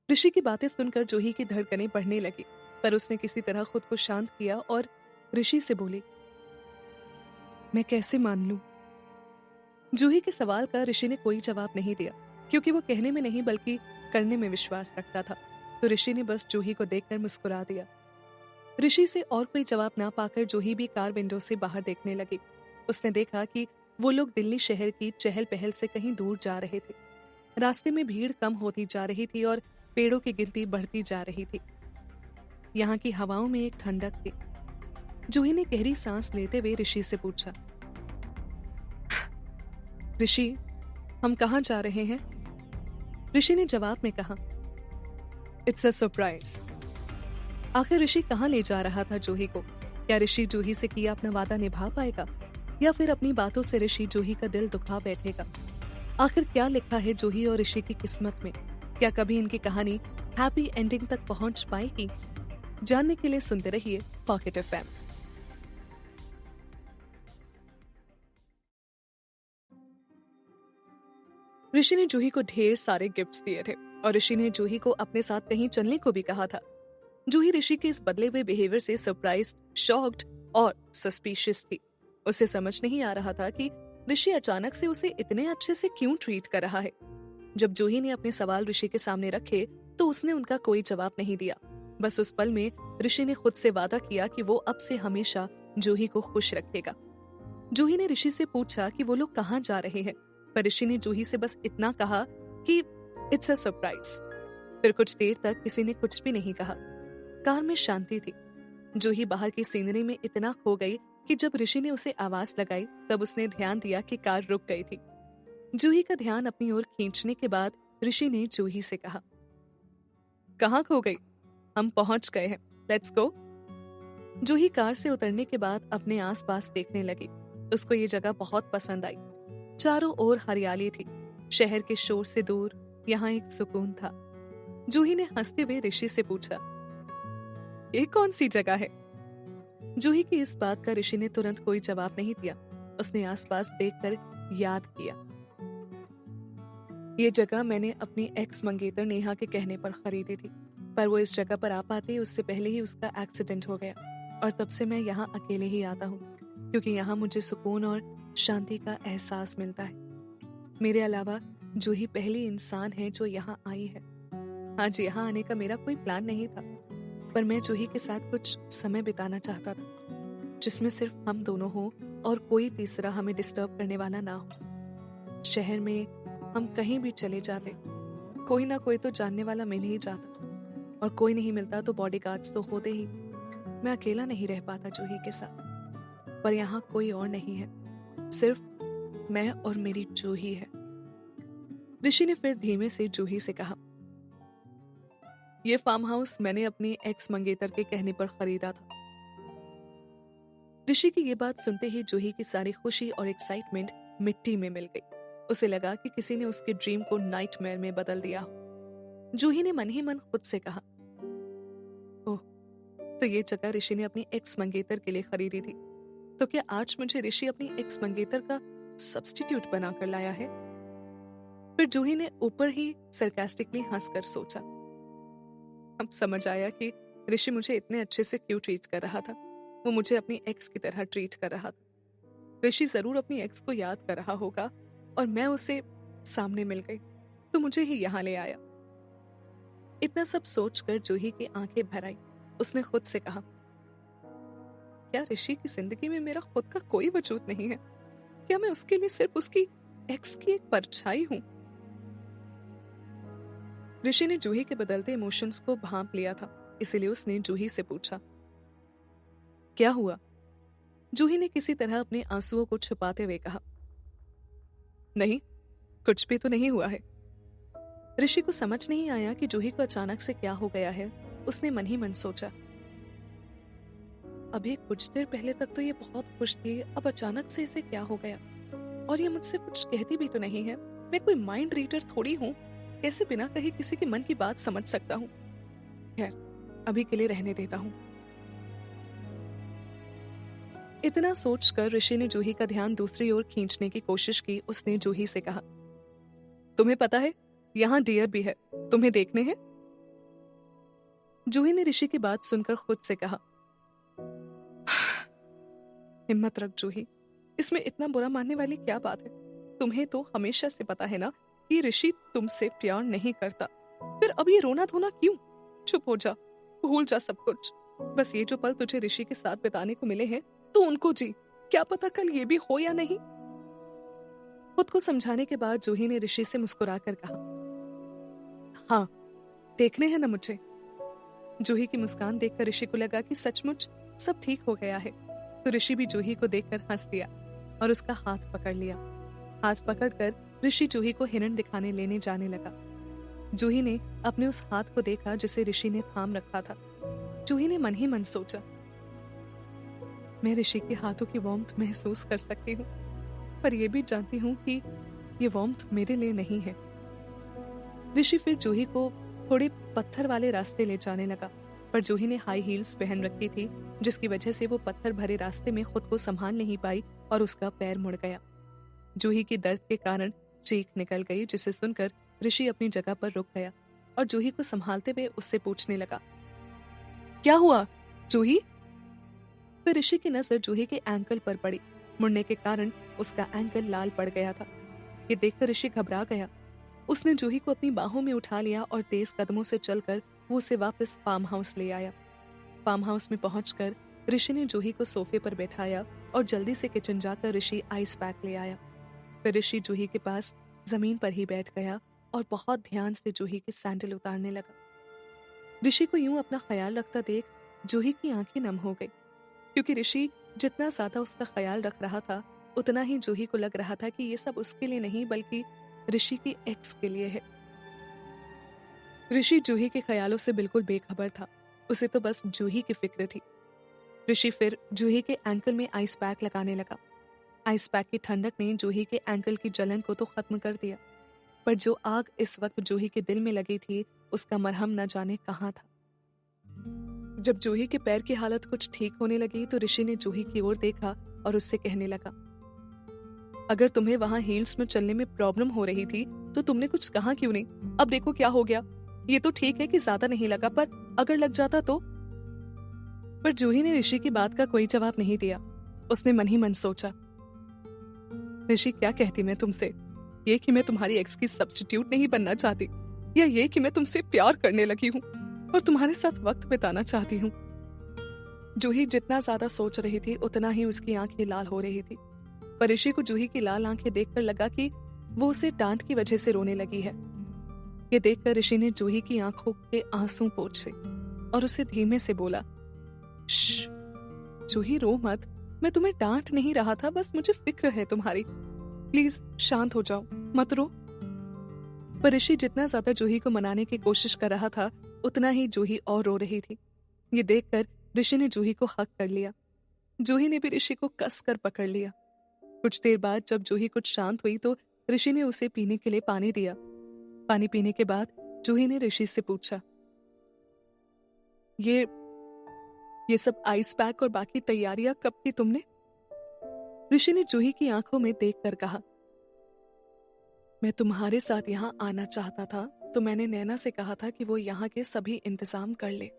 ऋषि की बातें सुनकर जूही की धड़कनें बढ़ने लगी, पर उसने किसी तरह खुद को शांत किया और ऋषि से बोली, मैं कैसे मान लूं? जूही के सवाल का ऋषि ने कोई जवाब नहीं दिया, क्योंकि वो कहने में नहीं बल्कि करने में विश्वास रखता था। तो ऋषि ने बस जूही को देखकर मुस्कुरा दिया। ऋषि से और कोई जवाब ना पाकर जूही भी कार विंडो से बाहर देखने लगी। उसने देखा कि वो लोग दिल्ली शहर की चहल पहल से कहीं दूर जा रहे थे। रास्ते में भीड़ कम होती जा रही थी और पेड़ों की गिनती बढ़ती जा रही थी। यहाँ की हवाओं में एक ठंडक थी। जूही ने गहरी सांस लेते हुए ऋषि से पूछा, ऋषि, हम कहाँ जा रहे हैं? ऋषि ने जवाब में कहा, इट्स अ सरप्राइज। आखिर ऋषि कहाँ ले जा रहा था जूही को? क्या ऋषि जूही से किया अपना वादा निभा पाएगा, या फिर अपनी बातों से ऋषि जूही का दिल दुखा बैठेगा? आखिर क्या लिखा है जूही और ऋषि की किस्मत में? क्या कभी इनकी कहानी हैप्पी एंडिंग तक पहुंच पाएगी? जानने के लिए सुनते रहिए पॉकेट एफएम। ऋषि ने जूही को ढेर सारे गिफ्ट्स दिए थे और ऋषि ने जूही को अपने साथ कहीं चलने को भी कहा था। जूही ऋषि के इस बदले हुए बिहेवियर से सरप्राइज्ड, शॉक्ड और सस्पिशियस थी। उसे समझ नहीं आ रहा था कि ऋषि अचानक से उसे इतने अच्छे से क्यों ट्रीट कर रहा है। जब जूही ने अपने सवाल ऋषि के सामने रखे तो उसने उनका कोई जवाब नहीं दिया। बस उस पल में ऋषि ने खुद से वादा किया कि वो अब से हमेशा जूही को खुश रखेगा। जूही ने ऋषि से पूछा कि वो लोग कहाँ जा रहे हैं, पर ऋषि ने जूही से बस इतना कहा कि इट्स अ सरप्राइज। फिर कुछ देर तक किसी ने कुछ भी नहीं कहा। कार में शांति थी। जूही बाहर की सीनरी में इतना खो गई कि जब ऋषि ने उसे आवाज लगाई तब उसने ध्यान दिया कि कार रुक गई थी। जूही का ध्यान अपनी ओर खींचने के बाद ऋषि ने जूही से कहा, कहाँ खो गई? हम पहुंच गए हैं, लेट्स गो। जूही कार से उतरने के बाद अपने आसपास देखने लगी। उसको ये जगह बहुत पसंद आई। चारों ओर हरियाली थी, शहर के शोर से दूर यहाँ एक सुकून था। जूही ने हंसते हुए ऋषि से पूछा, ये कौन सी जगह है? जूही की इस बात का ऋषि ने तुरंत कोई जवाब नहीं दिया। उसने आसपास देखकर याद किया, ये जगह मैंने अपनी एक्स मंगेतर नेहा के कहने पर खरीदी थी, पर वो इस जगह पर आ पाती उससे पहले ही उसका एक्सीडेंट हो गया, और तब से मैं यहाँ अकेले ही आता हूँ, क्योंकि यहाँ मुझे सुकून और शांति का एहसास मिलता है। मेरे अलावा जूही पहली इंसान है जो यहाँ आई है। आज यहाँ आने का मेरा कोई प्लान नहीं था, पर मैं जूही के साथ कुछ समय बिताना चाहता था, जिसमें सिर्फ हम दोनों हों और कोई तीसरा हमें डिस्टर्ब करने वाला ना हो। शहर में हम कहीं भी चले जाते, कोई ना कोई तो जानने वाला मिल ही जाता, और कोई नहीं मिलता तो बॉडीगार्ड्स तो होते ही। मैं अकेला नहीं रह पाता जूही के साथ, पर यहाँ कोई और नहीं है, सिर्फ मैं और मेरी जूही है। ऋषि ने फिर धीमे से जूही से कहा, ये फार्म हाउस मैंने अपनी एक्स मंगेतर के कहने पर खरीदा था। ऋषि की ये बात सुनते ही जूही की सारी खुशी और एक्साइटमेंट मिट्टी में मिल गई। उसे लगा कि किसी ने उसके ड्रीम को नाइटमेयर में बदल दिया हो। जूही ने मन ही मन खुद से कहा, ओह, तो ये जगह ऋषि ने अपनी एक्स मंगेतर के लिए खरीदी थी, तो क्या आज मुझे ऋषि अपनी एक्स मंगेतर का सब्स्टिट्यूट बनाकर लाया है? फिर जूही ने ऊपर ही सरकास्टिकली हंसकर सोचा, अब समझ आया कि ऋषि मुझे इतने अच्छे से क्यों ट्रीट कर रहा था। वो मुझे अपनी एक्स की तरह ट्रीट कर रहा था। ऋषि जरूर अपनी एक्स को याद कर रहा होगा, और मैं उसे सामने मिल गई तो मुझे ही यहाँ ले आया। इतना सब सोचकर जूही की आंखें भर आई। उसने खुद से कहा, क्या ऋषि की जिंदगी में मेरा खुद का कोई वजूद नहीं है? क्या मैं उसके लिए सिर्फ उसकी एक्स की एक परछाई हूं? ऋषि ने जूही के बदलते इमोशंस को भांप लिया था, इसीलिए उसने जूही से पूछा, क्या हुआ? जूही ने किसी तरह अपने आंसुओं को छुपाते हुए कहा, नहीं, कुछ भी तो नहीं हुआ है। ऋषि को समझ नहीं आया कि जूही को अचानक से क्या हो गया है। उसने मन ही मन सोचा, अभी कुछ देर पहले तक तो ये बहुत खुश थी, अब अचानक से इसे क्या हो गया? और ये मुझसे कुछ कहती भी तो नहीं है। मैं कोई माइंड रीडर थोड़ी हूँ, कैसे बिना कहे किसी के मन की बात समझ सकता हूँ? खैर, अभी के लिए रहने देता हूँ। इतना सोचकर ऋषि ने जूही का ध्यान दूसरी ओर खींचने की कोशिश की। उसने जूही से कहा, तुम्हें पता है यहाँ डियर भी है, तुम्हें देखने हैं? जूही ने ऋषि की बात सुनकर खुद से कहा, हिम्मत रख जूही, इसमें इतना बुरा मानने वाली क्या बात है? तुम्हें तो हमेशा से पता है ना कि ऋषि तुमसे प्यार नहीं करता, फिर अब ये रोना धोना क्यों? चुप हो जा, भूल जा सब कुछ। बस ये जो पल तुझे ऋषि के साथ बिताने को मिले हैं, तू उनको जी। क्या पता कल ये भी हो या नहीं। खुद को समझाने के बाद जूही ने ऋषि से मुस्कुराकर कहा, हाँ, देखने हैं ना मुझे। जूही की मुस्कान देखकर ऋषि को लगा कि सचमुच सब ठीक हो गया है, तो ऋषि भी जूही को देखकर हंस दिया और उसका हाथ पकड़ लिया। हाथ पकड़कर ऋषि जूही को हिरण दिखाने लेने जाने लगा। जूही ने अपने उस हाथ को देखा जिसे ऋषि ने थाम रखा था। जूही ने मन ही मन सोचा, मैं ऋषि के हाथों की वार्मथ महसूस कर सकती हूँ, पर यह भी जानती हूँ कि ये वार्मथ मेरे लिए नहीं है। ऋषि फिर जूही को थोड़े पत्थर वाले रास्ते ले जाने लगा, पर जूही ने हाई हील्स पहन रखी थी, जिसकी वजह से वो पत्थर भरे रास्ते में खुद को संभाल नहीं पाई और उसका पैर मुड़ गया। जूही की दर्द के कारण चीख निकल गई, जिसे सुनकर ऋषि अपनी जगह पर रुक गया और जूही को संभालते हुए उससे पूछने लगा, क्या हुआ जूही? फिर ऋषि की नजर जूही के एंकल पर पड़ी। मुड़ने के कारण उसका एंकल लाल पड़ गया था। ये देखकर ऋषि घबरा गया। उसने जूही को अपनी बाहों में उठा लिया और तेज कदमों से चलकर वो उसे वापस फार्म हाउस ले आया। फार्म हाउस में पहुंचकर ऋषि ने जूही को सोफे पर बैठाया और जल्दी से किचन जाकर ऋषि आइस पैक ले आया। फिर ऋषि जूही के पास जमीन पर ही बैठ गया और बहुत ध्यान से जूही के सैंडल उतारने लगा। ऋषि को यूं अपना ख्याल रखता देख जूही की आंखें नम हो गई, क्योंकि ऋषि जितना ज्यादा उसका ख्याल रख रहा था उतना ही जूही को लग रहा था कि ये सब उसके लिए नहीं बल्कि ऋषि की एक्स के लिए है। ऋषि जूही के ख्यालों से बिल्कुल बेखबर था, उसे तो बस जूही की फिक्र थी। ऋषि फिर जूही के एंकल में आइस पैक लगाने लगा। आइस पैक की ठंडक ने जूही के एंकल की जलन को तो खत्म कर दिया, पर जो आग इस वक्त जूही के दिल में लगी थी उसका मरहम न जाने कहाँ था। जब जूही के पैर की हालत कुछ ठीक होने लगी तो ऋषि ने जूही की ओर देखा और उससे कहने लगा, अगर तुम्हें वहां हील्स में चलने में प्रॉब्लम हो रही थी तो तुमने कुछ कहा क्यों नहीं? अब देखो क्या हो गया। ये तो ठीक है कि ज्यादा नहीं लगा, पर अगर लग जाता तो? पर जूही ने ऋषि की बात का कोई जवाब नहीं दिया। उसने मन ही मन सोचा, ऋषि क्या कहती मैं तुमसे? ये कि मैं तुम्हारी एक्स की सब्स्टिट्यूट नहीं बनना चाहती, या ये कि मैं तुमसे प्यार करने लगी हूँ और तुम्हारे साथ वक्त बिताना चाहती हूँ। जूही जितना ज्यादा सोच रही थी उतना ही उसकी आंखें लाल हो रही थी। पर ऋषि को जूही की लाल आंखें देखकर लगा कि वो उसे डांट की वजह से रोने लगी है। ये देखकर ऋषि ने जूही की आंखों के आंसू पोंछे और उसे धीमे से बोला, श्श, जूही रो मत, मैं तुम्हें डांट नहीं रहा था, बस मुझे फिक्र है तुम्हारी। प्लीज शांत हो जाओ, मत रो। पर ऋषि जितना ज्यादा जूही को मनाने की कोशिश कर रहा था उतना ही जूही और रो रही थी। ये देखकर ऋषि ने जूही को हक कर लिया। जूही ने भी ऋषि को कस कर पकड़ लिया। कुछ देर बाद जब जूही कुछ शांत हुई तो ऋषि ने उसे पीने के लिए पानी दिया। पानी पीने के बाद जूही ने ऋषि से पूछा, ये सब आइस पैक और बाकी तैयारियां कब की तुमने? ऋषि ने जूही की आंखों में देखकर कहा, मैं तुम्हारे साथ यहाँ आना चाहता था तो मैंने नैना से कहा था कि वो यहाँ के सभी इंतजाम कर ले।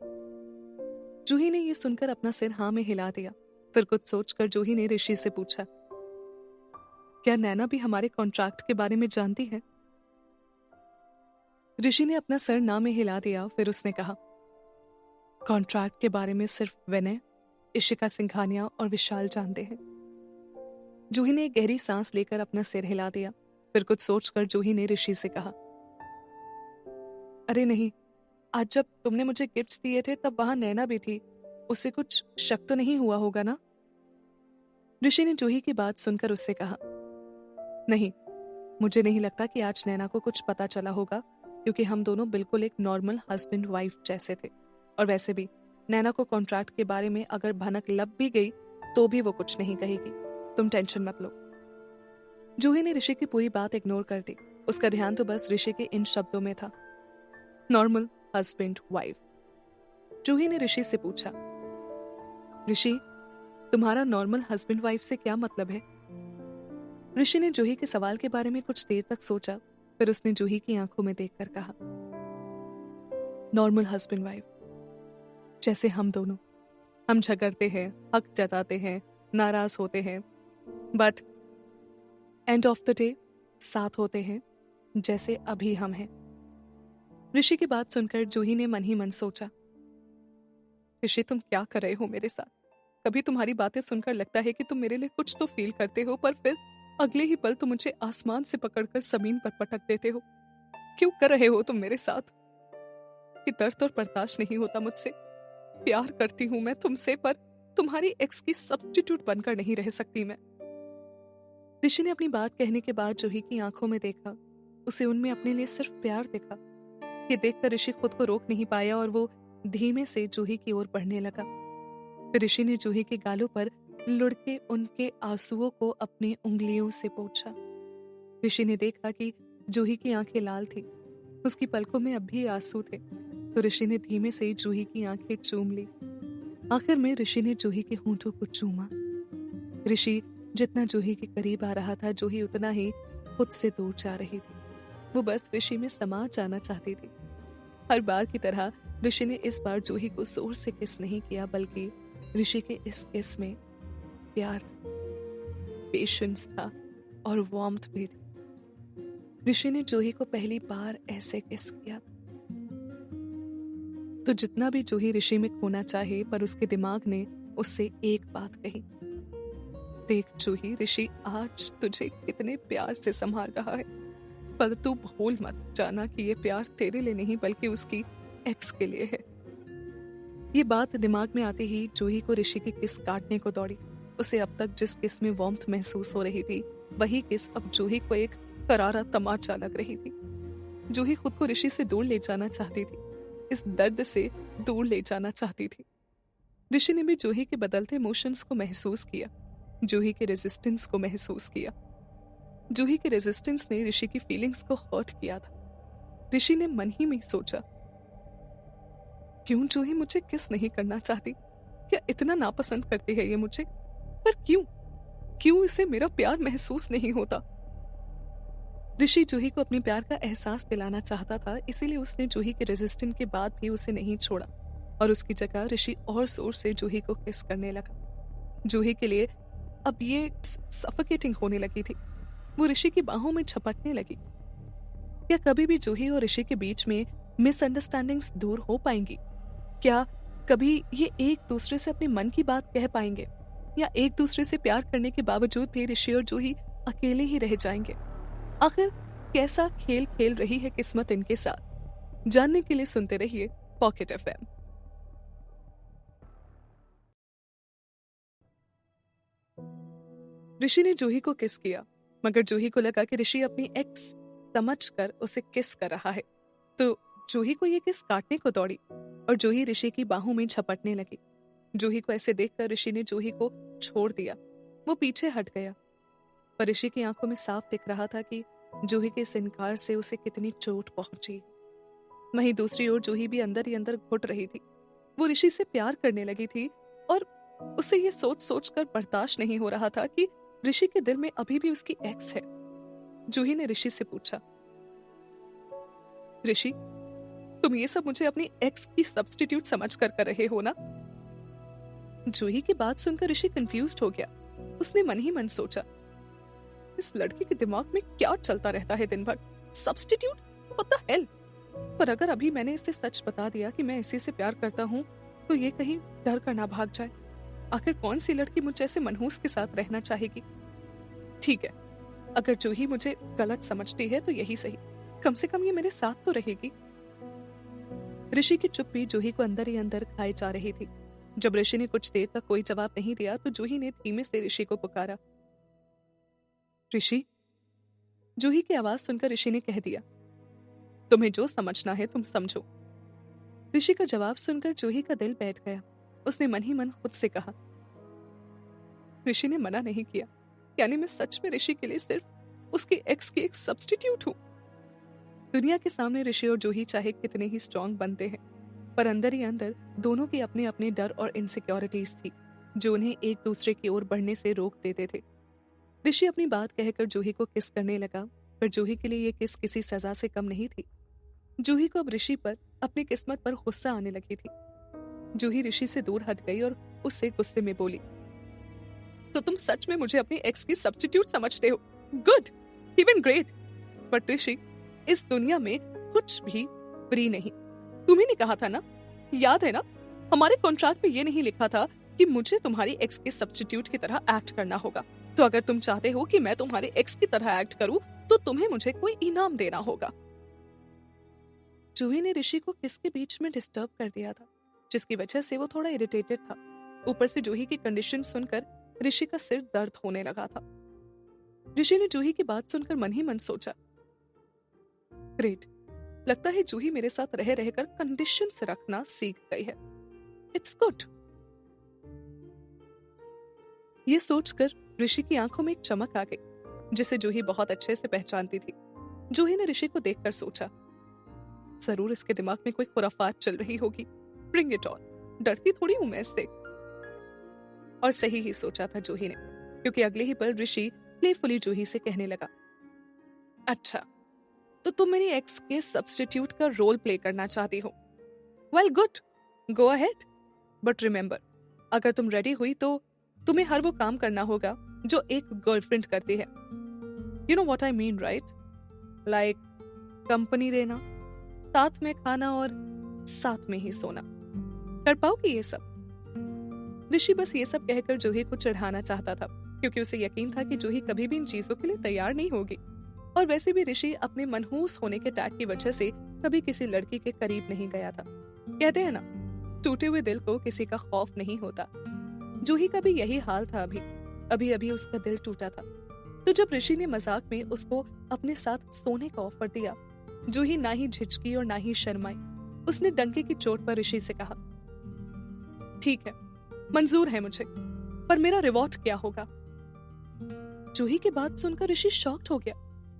जूही ने ये सुनकर अपना सिर हाँ में हिला दिया। फिर कुछ सोचकर जूही ने ऋषि से पूछा, क्या नैना भी हमारे कॉन्ट्रैक्ट के बारे में जानती है? ऋषि ने अपना सर ना में हिला दिया। फिर उसने कहा, कॉन्ट्रैक्ट के बारे में सिर्फ विनय, इशिका सिंघानिया और विशाल जानते हैं। जूही ने एक गहरी सांस लेकर अपना सिर हिला दिया। फिर कुछ सोचकर जूही ने ऋषि से कहा, अरे नहीं, आज जब तुमने मुझे गिफ्ट्स दिए थे तब वहां नैना भी थी, उसे कुछ शक तो नहीं हुआ होगा ना? ऋषि ने जूही की बात सुनकर उससे कहा, नहीं, मुझे नहीं लगता कि आज नैना को कुछ पता चला होगा, क्योंकि हम दोनों बिल्कुल एक नॉर्मल हस्बैंड वाइफ जैसे थे। और वैसे भी नैना को कॉन्ट्रैक्ट के बारे में अगर भनक लग भी गई तो भी वो कुछ नहीं कहेगी, तुम टेंशन मत लो। जूही ने ऋषि की पूरी बात इग्नोर कर दी। उसका ध्यान तो बस ऋषि के इन शब्दों में था, नॉर्मल हस्बैंड वाइफ। जूही ने ऋषि से पूछा, ऋषि, तुम्हारा नॉर्मल हस्बैंड वाइफ से क्या मतलब है? ऋषि ने जूही के सवाल के बारे में कुछ देर तक सोचा। फिर उसने जूही की आंखों में देखकर कहा, नॉर्मल हस्बैंड वाइफ जैसे हम दोनों, हम झगड़ते हैं, हक जताते हैं, नाराज होते हैं, but end of the day साथ होते हैं जैसे अभी हम हैं। ऋषि की बात सुनकर जूही ने मन ही मन सोचा, ऋषि तुम क्या कर रहे हो मेरे साथ? कभी तुम्हारी बातें सुनकर लगता है कि तुम मेरे लिए कुछ तो फील करते हो, पर फिर अगले ही पल तुम मुझे आसमान से पकड़कर जमीन पर पटक देते हो। क्यों कर रहे हो तुम मेरे साथ? कि दर्द और बर्दाश्त नहीं होता मुझसे। प्यार करती हूं मैं तुमसे, पर तुम्हारी एक्स की सब्स्टिट्यूट बनकर नहीं रह सकती मैं। ऋषि ने अपनी बात कहने के बाद जूही की आंखों में देखा। उसे उनमें अपने लिए सिर्फ प्यार दिखा। ये देखकर ऋषि खुद को रोक नहीं पाया और वो धीमे से जूही की ओर बढ़ने लगा। फिर ऋषि ने जूही के गालों पर लुढ़के उनके आंसुओं को अपनी उंगलियों से पोंछा। ऋषि ने देखा कि जूही की आंखें लाल थी, उसकी पलकों में अब भी आंसू थे। तो ऋषि ने धीमे से जूही की आंखें चूम ली। आखिर में ऋषि ने जूही के होंठों को चूमा। ऋषि जितना जूही के करीब आ रहा था, जूही उतना ही खुद से दूर जा रही थी। वो बस ऋषि में समा जाना चाहती थी। हर बार की तरह ऋषि ने इस बार जूही को जोर से किस नहीं किया, बल्कि ऋषि के इस किस में प्यार था, पेशेंस था और वार्मथ भी थी। ऋषि ने जूही को पहली बार ऐसे किस किया। तो जितना भी जूही ऋषि में खोना चाहे, पर उसके दिमाग ने उससे एक बात कही, देख जूही, ऋषि आज तुझे कितने प्यार से संभाल रहा है, पर तू भूल मत जाना कि ये प्यार तेरे लिए नहीं बल्कि उसकी एक्स के लिए है। ये बात दिमाग में आते ही जूही को ऋषि की किस काटने को दौड़ी। उसे अब तक जिस किस में वार्मथ महसूस हो रही थी, वही किस अब जूही को एक करारा तमाचा लग रही थी। जूही खुद को ऋषि से दूर ले जाना चाहती थी, इस दर्द से दूर ले जाना चाहती थी। ऋषि ने भी जूही के बदलते इमोशंस को महसूस किया, जूही के रेजिस्टेंस को महसूस किया। जूही के रेजिस्टेंस ने ऋषि की फीलिंग्स को हर्ट किया था। ऋषि ने मन ही में सोचा, क्यों जूही मुझे किस नहीं करना चाहती? क्या इतना नापसंद करती है ये मुझे? पर क्यों इसे मेरा प्यार महसूस नहीं होता? ऋषि जूही को अपने प्यार का एहसास दिलाना चाहता था, इसीलिए उसने जूही के रेजिस्टेंस के बाद भी उसे नहीं छोड़ा और उसकी जगह ऋषि और जोर से जूही को किस करने लगा। जूही के लिए अब ये सफोकेटिंग होने लगी थी। वो ऋषि की बाहों में झपटने लगी। क्या कभी भी जूही और ऋषि के बीच में मिसअंडरस्टैंडिंग्स दूर हो पाएंगी? क्या कभी ये एक दूसरे से अपने मन की बात कह पाएंगे, या एक दूसरे से प्यार करने के बावजूद भी ऋषि और जूही अकेले ही रह जाएंगे? आखिर कैसा खेल खेल रही है किस्मत इनके साथ? जानने के लिए सुनते रहिए पॉकेट एफएम। ऋषि ने जूही को किस किया, मगर जूही को लगा कि ऋषि अपनी एक्स समझकर उसे किस कर रहा है, तो जूही को ये किस काटने को दौड़ी और जूही ऋषि की बाहों में झपटने लगी। जूही को ऐसे देखकर ऋषि ने जूही को छोड़ दिया। वो पीछे हट गया, पर ऋषि की आंखों में साफ दिख रहा था कि जूही के इस इनकार से उसे कितनी चोट पहुंची। वहीं दूसरी ओर जूही भी अंदर ही अंदर घुट रही थी। वो ऋषि से प्यार करने लगी थी और उसे ये सोच सोच कर बर्दाश्त नहीं हो रहा था कि ऋषि के दिल में अभी भी उसकी एक्स है। जूही ने ऋषि से पूछा, ऋषि, तुम ये सब मुझे अपनी एक्स की सब्स्टिट्यूट समझ कर रहे हो ना? जूही की बात सुनकर ऋषि कंफ्यूज्ड हो गया। उसने मन ही मन सोचा, इस लड़की के दिमाग में क्या चलता रहता है दिन भर? सब्स्टिट्यूट? What the hell? पर अगर अभी मैंने इसे सच बता दिया कि मैं इसी से प्यार करता हूँ, तो ये कहीं डर कर ना भाग जाए। आखिर कौन सी लड़की मुझ जैसे मनहूस के साथ रहना चाहेगी? ठीक है, अगर जूही मुझे गलत समझती है तो यही सही, कम से कम ये मेरे साथ तो रहेगी। ऋषि की चुप्पी जूही को अंदर ही अंदर खाई जा रही थी। जब ऋषि ने कुछ देर तक कोई जवाब नहीं दिया तो जूही ने धीमे से ऋषि को पुकारा, ऋषि। जूही की आवाज सुनकर ऋषि ने कह दिया, तुम्हें जो समझना है तुम समझो। ऋषि का जवाब सुनकर जूही का दिल बैठ गया। उसने मन ही मन खुद से कहा, ऋषि ने मना नहीं किया, यानी मैं सच में ऋषि के लिए सिर्फ उसके एक्स की एक सब्स्टिट्यूट हूं। दुनिया के सामने ऋषि और जूही चाहे कितने ही स्ट्रांग बनते हैं, पर अंदर ही अंदर दोनों के अपने अपने डर और इनसिक्योरिटीज थी जो उन्हें एक दूसरे की ओर बढ़ने से रोक देते थे। ऋषि अपनी बात कहकर जूही को किस करने लगा, पर जूही के लिए ये किस किसी सजा से कम नहीं थी। जूही को अब ऋषि पर, अपनी किस्मत पर गुस्सा आने लगी थी। जूही ऋषि से दूर हट गई और उससे गुस्से में बोली, तो तुम सच में मुझे अपनी एक्स की सब्स्टिट्यूट समझते हो? Good, even great. बट ऋषि, इस दुनिया में कुछ भी फ्री नहीं। तुम्ही ने कहा था ना, याद है ना, हमारे कॉन्ट्रैक्ट में ये नहीं लिखा था कि मुझे तुम्हारी एक्स के सब्स्टिट्यूट की तरह एक्ट करना होगा। तो अगर तुम चाहते हो कि मैं तुम्हारे एक्स की तरह एक्ट करूं, तो तुम्हें मुझे कोई इनाम देना होगा। जूही ने ऋषि को किस के बीच में डिस्टर्ब कर दिया था, जिसकी वजह से वो थोड़ा इरिटेटेड था। ऊपर से जूही की कंडीशन सुनकर ऋषि का सिर दर्द होने लगा था। ऋषि ने जूही की बात सुनकर मन ही मन सोचा, ग्रेट, लगता है जूही मेरे साथ रह रहकर कंडीशंस रखना सीख गई है। It's good. ये सोचकर ऋषि की आंखों में एक चमक आ गई, जिसे जूही बहुत अच्छे से पहचानती थी। जूही ने ऋषि को देखकर सोचा, जरूर इसके दिमाग में कोई खुराफात चल रही होगी। ब्रिंग इट ऑन, डरती थोड़ी हूं मैं इससे। और सही ही सोचा था जूही ने, क्योंकि अगले ही पल ऋषि प्लेफुली जूही से कहने लगा, अच्छा, तो तुम मेरी एक्स के सब्स्टिट्यूट का रोल प्ले करना चाहती हो? Well good, go ahead, but remember, अगर तुम रेडी हुई तो तुम्हें हर वो काम करना होगा जो एक गर्लफ्रेंड करती है। You know what I mean, right? Like company देना, साथ में खाना और साथ में ही सोना। कर पाओगी ये सब? ऋषि बस ये सब कहकर जूही को चिढ़ाना चाहता था, क्योंकि उसे यकीन था कि जूही कभी भी इन चीजों के लिए तैयार नहीं होगी। और वैसे भी ऋषि अपने मनहूस होने के टैग की वजह से कभी किसी लड़की के करीब नहीं गया था। कहते हैं ना, टूटे हुए दिल को किसी का खौफ नहीं होता। जूही का भी यही हाल था। अभी अभी अभी उसका दिल टूटा था। तो जब ऋषि ने मजाक में उसको अपने साथ सोने का ऑफर दिया, जूही ना ही झिझकी और ना ही शर्माई। उसने डंके की चोट पर ऋषि से कहा, ठीक है, मंजूर है मुझे, पर मेरा रिवॉर्ड क्या होगा? जूही की बात सुनकर ऋषि शॉक्ड हो गया।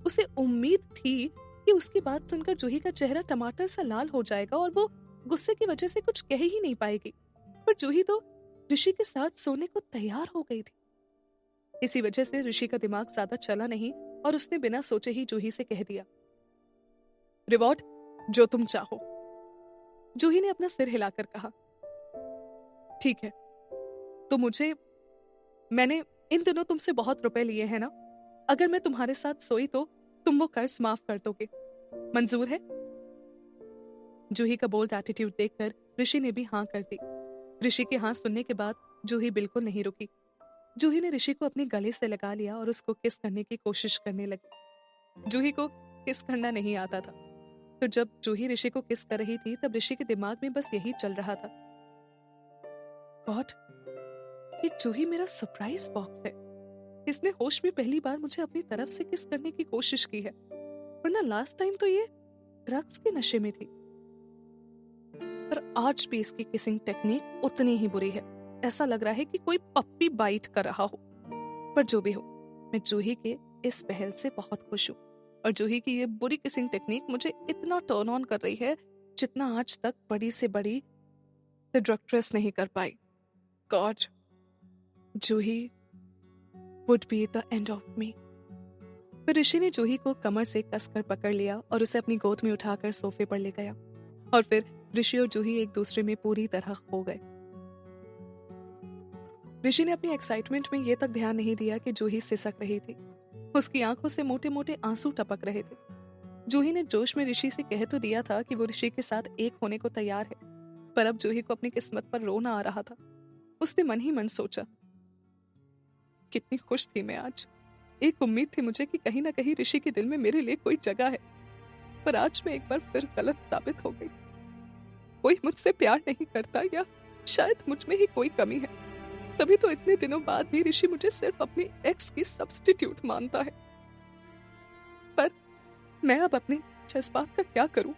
उसे उम्मीद थी कि उसकी बात सुनकर जूही का चेहरा टमाटर सा लाल हो जाएगा और वो गुस्से की वजह से कुछ कह ही नहीं पाएगी। पर जूही तो ऋषि के साथ सोने को तैयार हो गई थी। इसी वजह से ऋषि का दिमाग ज्यादा चला नहीं और उसने बिना सोचे ही जूही से कह दिया, रिवॉर्ड जो तुम चाहो। जूही ने अपना सिर हिलाकर कहा, ठीक है, तो मैंने इन दिनों तुमसे बहुत रुपए लिए हैं ना? अगर मैं तुम्हारे साथ सोई तो तुम वो कर्ज माफ कर दोगे, मंजूर है? जूही का बोल्ड एटीट्यूड देखकर ऋषि ने भी हाँ कर दी। ऋषि के हाँ सुनने के बाद जूही बिल्कुल नहीं रुकी। जूही ने ऋषि को अपने गले से लगा लिया और उसको किस करने की कोशिश करने लगी। जूही को किस करना नहीं आता था, तो जब जूही ऋषि को किस कर रही थी तब ऋषि के दिमाग में बस यही चल रहा था, गॉड, ये जूही मेरा सरप्राइज बॉक्स है। इसने होश में पहली बार मुझे अपनी तरफ से किस करने की कोशिश की है, वरना लास्ट टाइम तो ये ड्रग्स के नशे में थी। पर आज भी इसकी किसिंग टेक्निक उतनी ही बुरी है। ऐसा लग रहा है कि कोई पप्पी बाइट कर रहा हो। पर जो भी हो, मैं जूही के इस पहल से बहुत खुश हूँ और जूही की ये बुरी किसिंग टेक्निक मुझे इतना टर्न ऑन कर रही है जितना आज तक बड़ी से बड़ी सेडक्ट्रेस नहीं कर पाई। God, Juhi would be the end of me. फिर ऋषि ने जूही को कमर से कसकर पकड़ लिया और उसे अपनी गोद में उठाकर सोफे पर ले गया और फिर ऋषि और जूही एक दूसरे में पूरी तरह खो गए। ऋषि ने अपनी एक्साइटमेंट में ये तक ध्यान नहीं दिया कि जूही सिसक रही थी। उसकी आंखों से मोटे मोटे आंसू टपक रहे थे। जूही ने जोश में ऋषि से कह तो दिया था कि वो ऋषि के साथ एक होने को तैयार है, पर अब जूही को अपनी किस्मत पर रोना आ रहा था। उसने मन ही मन सोचा, कितनी खुश थी मैं आज। एक उम्मीद थी मुझे कि कहीं ना कहीं ऋषि के दिल में मेरे लिए कोई जगह है, पर आज मैं एक बार फिर गलत साबित हो गई। कोई मुझसे प्यार नहीं करता, या शायद मुझ में ही कोई कमी है, तभी तो इतने दिनों बाद भी ऋषि मुझे सिर्फ अपनी एक्स की सब्स्टिट्यूट मानता है। पर मैं अब अपने जज्बात का क्या करूं?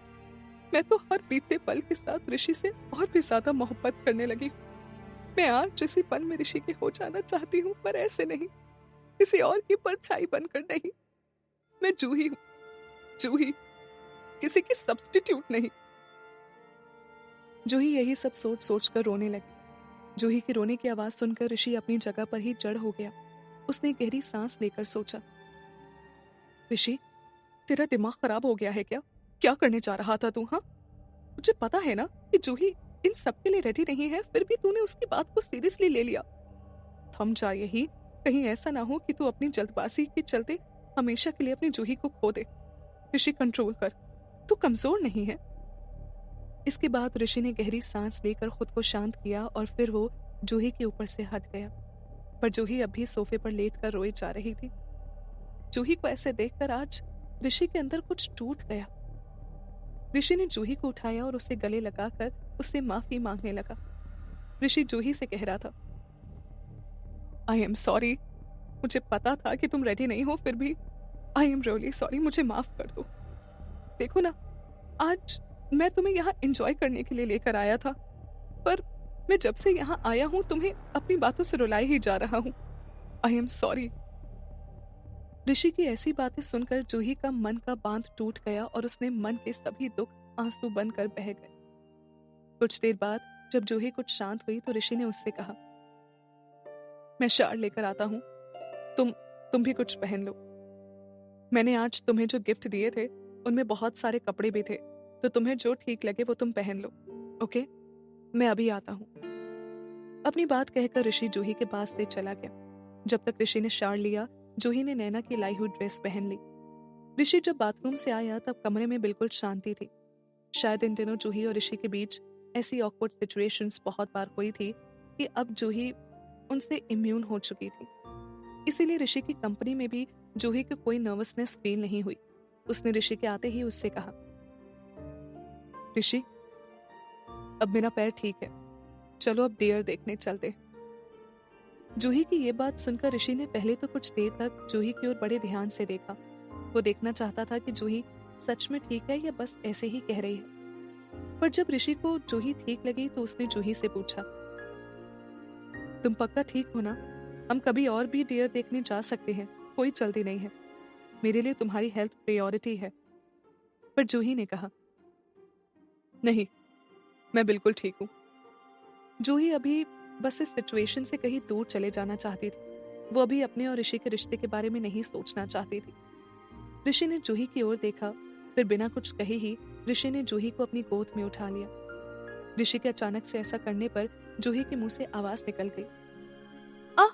मैं तो हर बीते पल के साथ ऋषि से और भी ज्यादा मोहब्बत करने लगी। मैं आज इसी पल में ऋषि के हो जाना चाहती हूँ, पर ऐसे नहीं, किसी और की परछाई बनकर नहीं। मैं जूही हूँ, जूही, किसी की सब्स्टिट्यूट नहीं। जूही यही सब सोच सोच कर रोने लगी। जूही के रोने की आवाज सुनकर ऋषि अपनी जगह पर ही जड़ हो गया। उसने गहरी सांस लेकर सोचा, ऋषि, तेरा दिमाग खराब हो गया है क्या? क्या करने जा रहा था तू? हाँ, मुझे पता है ना कि जूही इन सब के लिए रेडी नहीं है, फिर भी तूने उसकी बात को सीरियसली ले लिया। थम जा यही, कहीं ऐसा ना हो कि तू अपनी जल्दबाजी के चलते हमेशा के लिए अपनी जूही को खो दे। ऋषि, कंट्रोल कर, तू कमजोर नहीं है। इसके बाद ऋषि ने गहरी सांस लेकर खुद को शांत किया और फिर वो जूही के ऊपर से हट गया। पर जूही अब भी सोफे पर लेटकर रोए जा रही थी। जूही को ऐसे देखकर आज ऋषि के अंदर कुछ टूट गया। ऋषि ने जूही को उठाया और उसे गले लगाकर उससे माफी मांगने लगा। ऋषि जूही से कह रहा था, आई एम सॉरी, मुझे पता था कि तुम रेडी नहीं हो, फिर भी आई एम रियली सॉरी, मुझे माफ कर दो। देखो ना, आज मैं तुम्हें यहाँ एंजॉय करने के लिए लेकर आया था, पर मैं जब से यहाँ आया हूँ तुम्हें अपनी बातों से रुलाए ही जा रहा हूँ। I am sorry. ऋषि की ऐसी बातें सुनकर जूही का मन का बांध टूट गया और उसने मन के सभी दुख आंसू बनकर बह गए। कुछ देर बाद जब जूही कुछ शांत हुई तो ऋषि ने उससे कहा, मैं शाल लेकर आता हूँ, तुम भी कुछ पहन लो। मैंने आज तुम्हें जो गिफ्ट दिए थे उनमें बहुत सारे कपड़े भी थे, तो तुम्हें जो ठीक लगे वो तुम पहन लो। ओके, मैं अभी आता हूँ। अपनी बात कहकर ऋषि जूही के पास से चला गया। जब तक ऋषि ने शाल लिया, जूही ने नैना की लाई हुई ड्रेस पहन ली। ऋषि जब बाथरूम से आया तब कमरे में बिल्कुल शांति थी। शायद इन दिनों जूही और ऋषि के बीच ऐसी ऑकवर्ड सिचुएशंस बहुत बार हुई थी कि अब जूही उनसे इम्यून हो चुकी थी। इसीलिए ऋषि की कंपनी में भी जूही को कोई नर्वसनेस फील नहीं हुई। उसने ऋषि के आते ही उससे कहा, ऋषि, अब मेरा पैर ठीक है, चलो अब डियर देखने चलते। जूही की ये बात सुनकर ऋषि ने पहले तो कुछ देर तक जूही की ओर बड़े ध्यान से देखा। वो देखना चाहता था कि जूही सच में ठीक है या बस ऐसे ही कह रही है। पर जब ऋषि को जूही ठीक लगी तो उसने जूही से पूछा, तुम पक्का ठीक हो ना? हम कभी और भी डियर देखने जा सकते हैं, कोई जल्दी नहीं है। मेरे लिए तुम्हारी हेल्थ प्रायोरिटी है। पर जूही ने कहा, नहीं, मैं बिल्कुल ठीक हूँ। जूही अभी बस इस सिचुएशन से कहीं दूर चले जाना चाहती थी। वो अभी अपने और ऋषि के रिश्ते के बारे में नहीं सोचना चाहती थी। ऋषि ने जूही की ओर देखा, फिर बिना कुछ कहे ही ऋषि ने जूही को अपनी गोद में उठा लिया। ऋषि के अचानक से ऐसा करने पर जूही के मुंह से आवाज निकल गई, आ!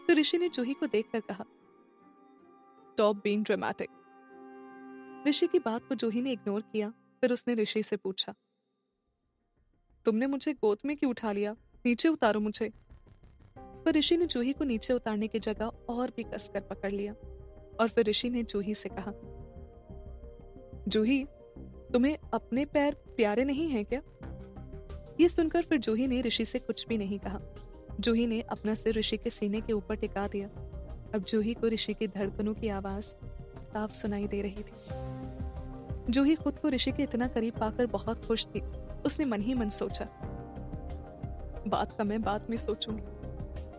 तो ऋषि ने जूही को देखकर कहा, स्टॉप बीइंग ड्रामेटिक। ऋषि की बात को जूही ने इग्नोर किया। फिर उसने ऋषि से पूछा, तुमने मुझे गोद में क्यों उठा लिया? नीचे उतारो मुझे। पर ऋषि ने जूही को नीचे उतारने की जगह और भी कसकर पकड़ लिया। और फिर ऋषि ने जूही से कहा, जूही, तुम्हें अपने पैर प्यारे नहीं हैं क्या? ये सुनकर फिर जूही ने ऋषि से कुछ भी नहीं कहा। जूही ने अपना सिर ऋषि के सीने के ऊपर टिका दिया। अब जूही को ऋषि की धड़कनों की आवाज साफ सुनाई दे रही थी। जूही खुद को ऋषि के इतना करीब पाकर बहुत खुश थी। उसने मन ही मन सोचा, बात का मैं बाद में सोचूंगी।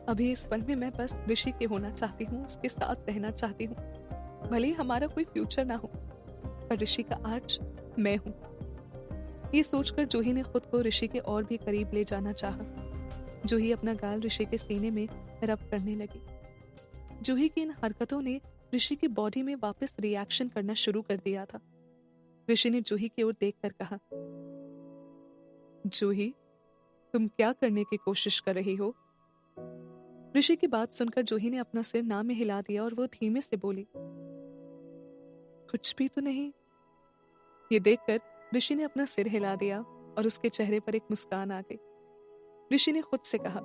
अभी इस पल में मैं बस ऋषि के होना चाहती हूँ, उसके साथ रहना चाहती हूँ। भले ही हमारा कोई फ्यूचर ना हो, पर ऋषि का आज मैं हूँ। ये सोचकर जूही ने खुद को ऋषि के और भी करीब ले जाना चाहा। जूही अपना गाल ऋषि के सीने में रब करने लगी। जूही की इन हरकतों ने ऋषि की बॉडी में वापस रिएक्शन करना शुरू कर दिया था। ऋषि ने जूही की ओर देखकर कहा, जूही, तुम क्या करने की कोशिश कर रही हो? ऋषि की बात सुनकर जूही ने अपना सिर ना में हिला दिया और वो धीमे से बोली, कुछ भी तो नहीं। ये देखकर ऋषि ने अपना सिर हिला दिया और उसके चेहरे पर एक मुस्कान आ गई। ऋषि ने खुद से कहा,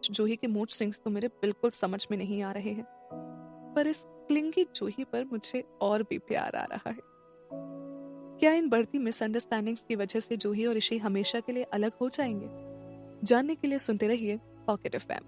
जूही के मूड स्विंग्स तो मेरे बिल्कुल समझ में नहीं आ रहे हैं, पर इस क्लिंगी जूही पर मुझे और भी प्यार आ रहा है। क्या इन बढ़ती मिसअंडरस्टैंडिंग्स की वजह से जूही और ऋषि हमेशा के लिए अलग हो जाएंगे? जानने के लिए सुनते रहिए पॉकेट एफएम।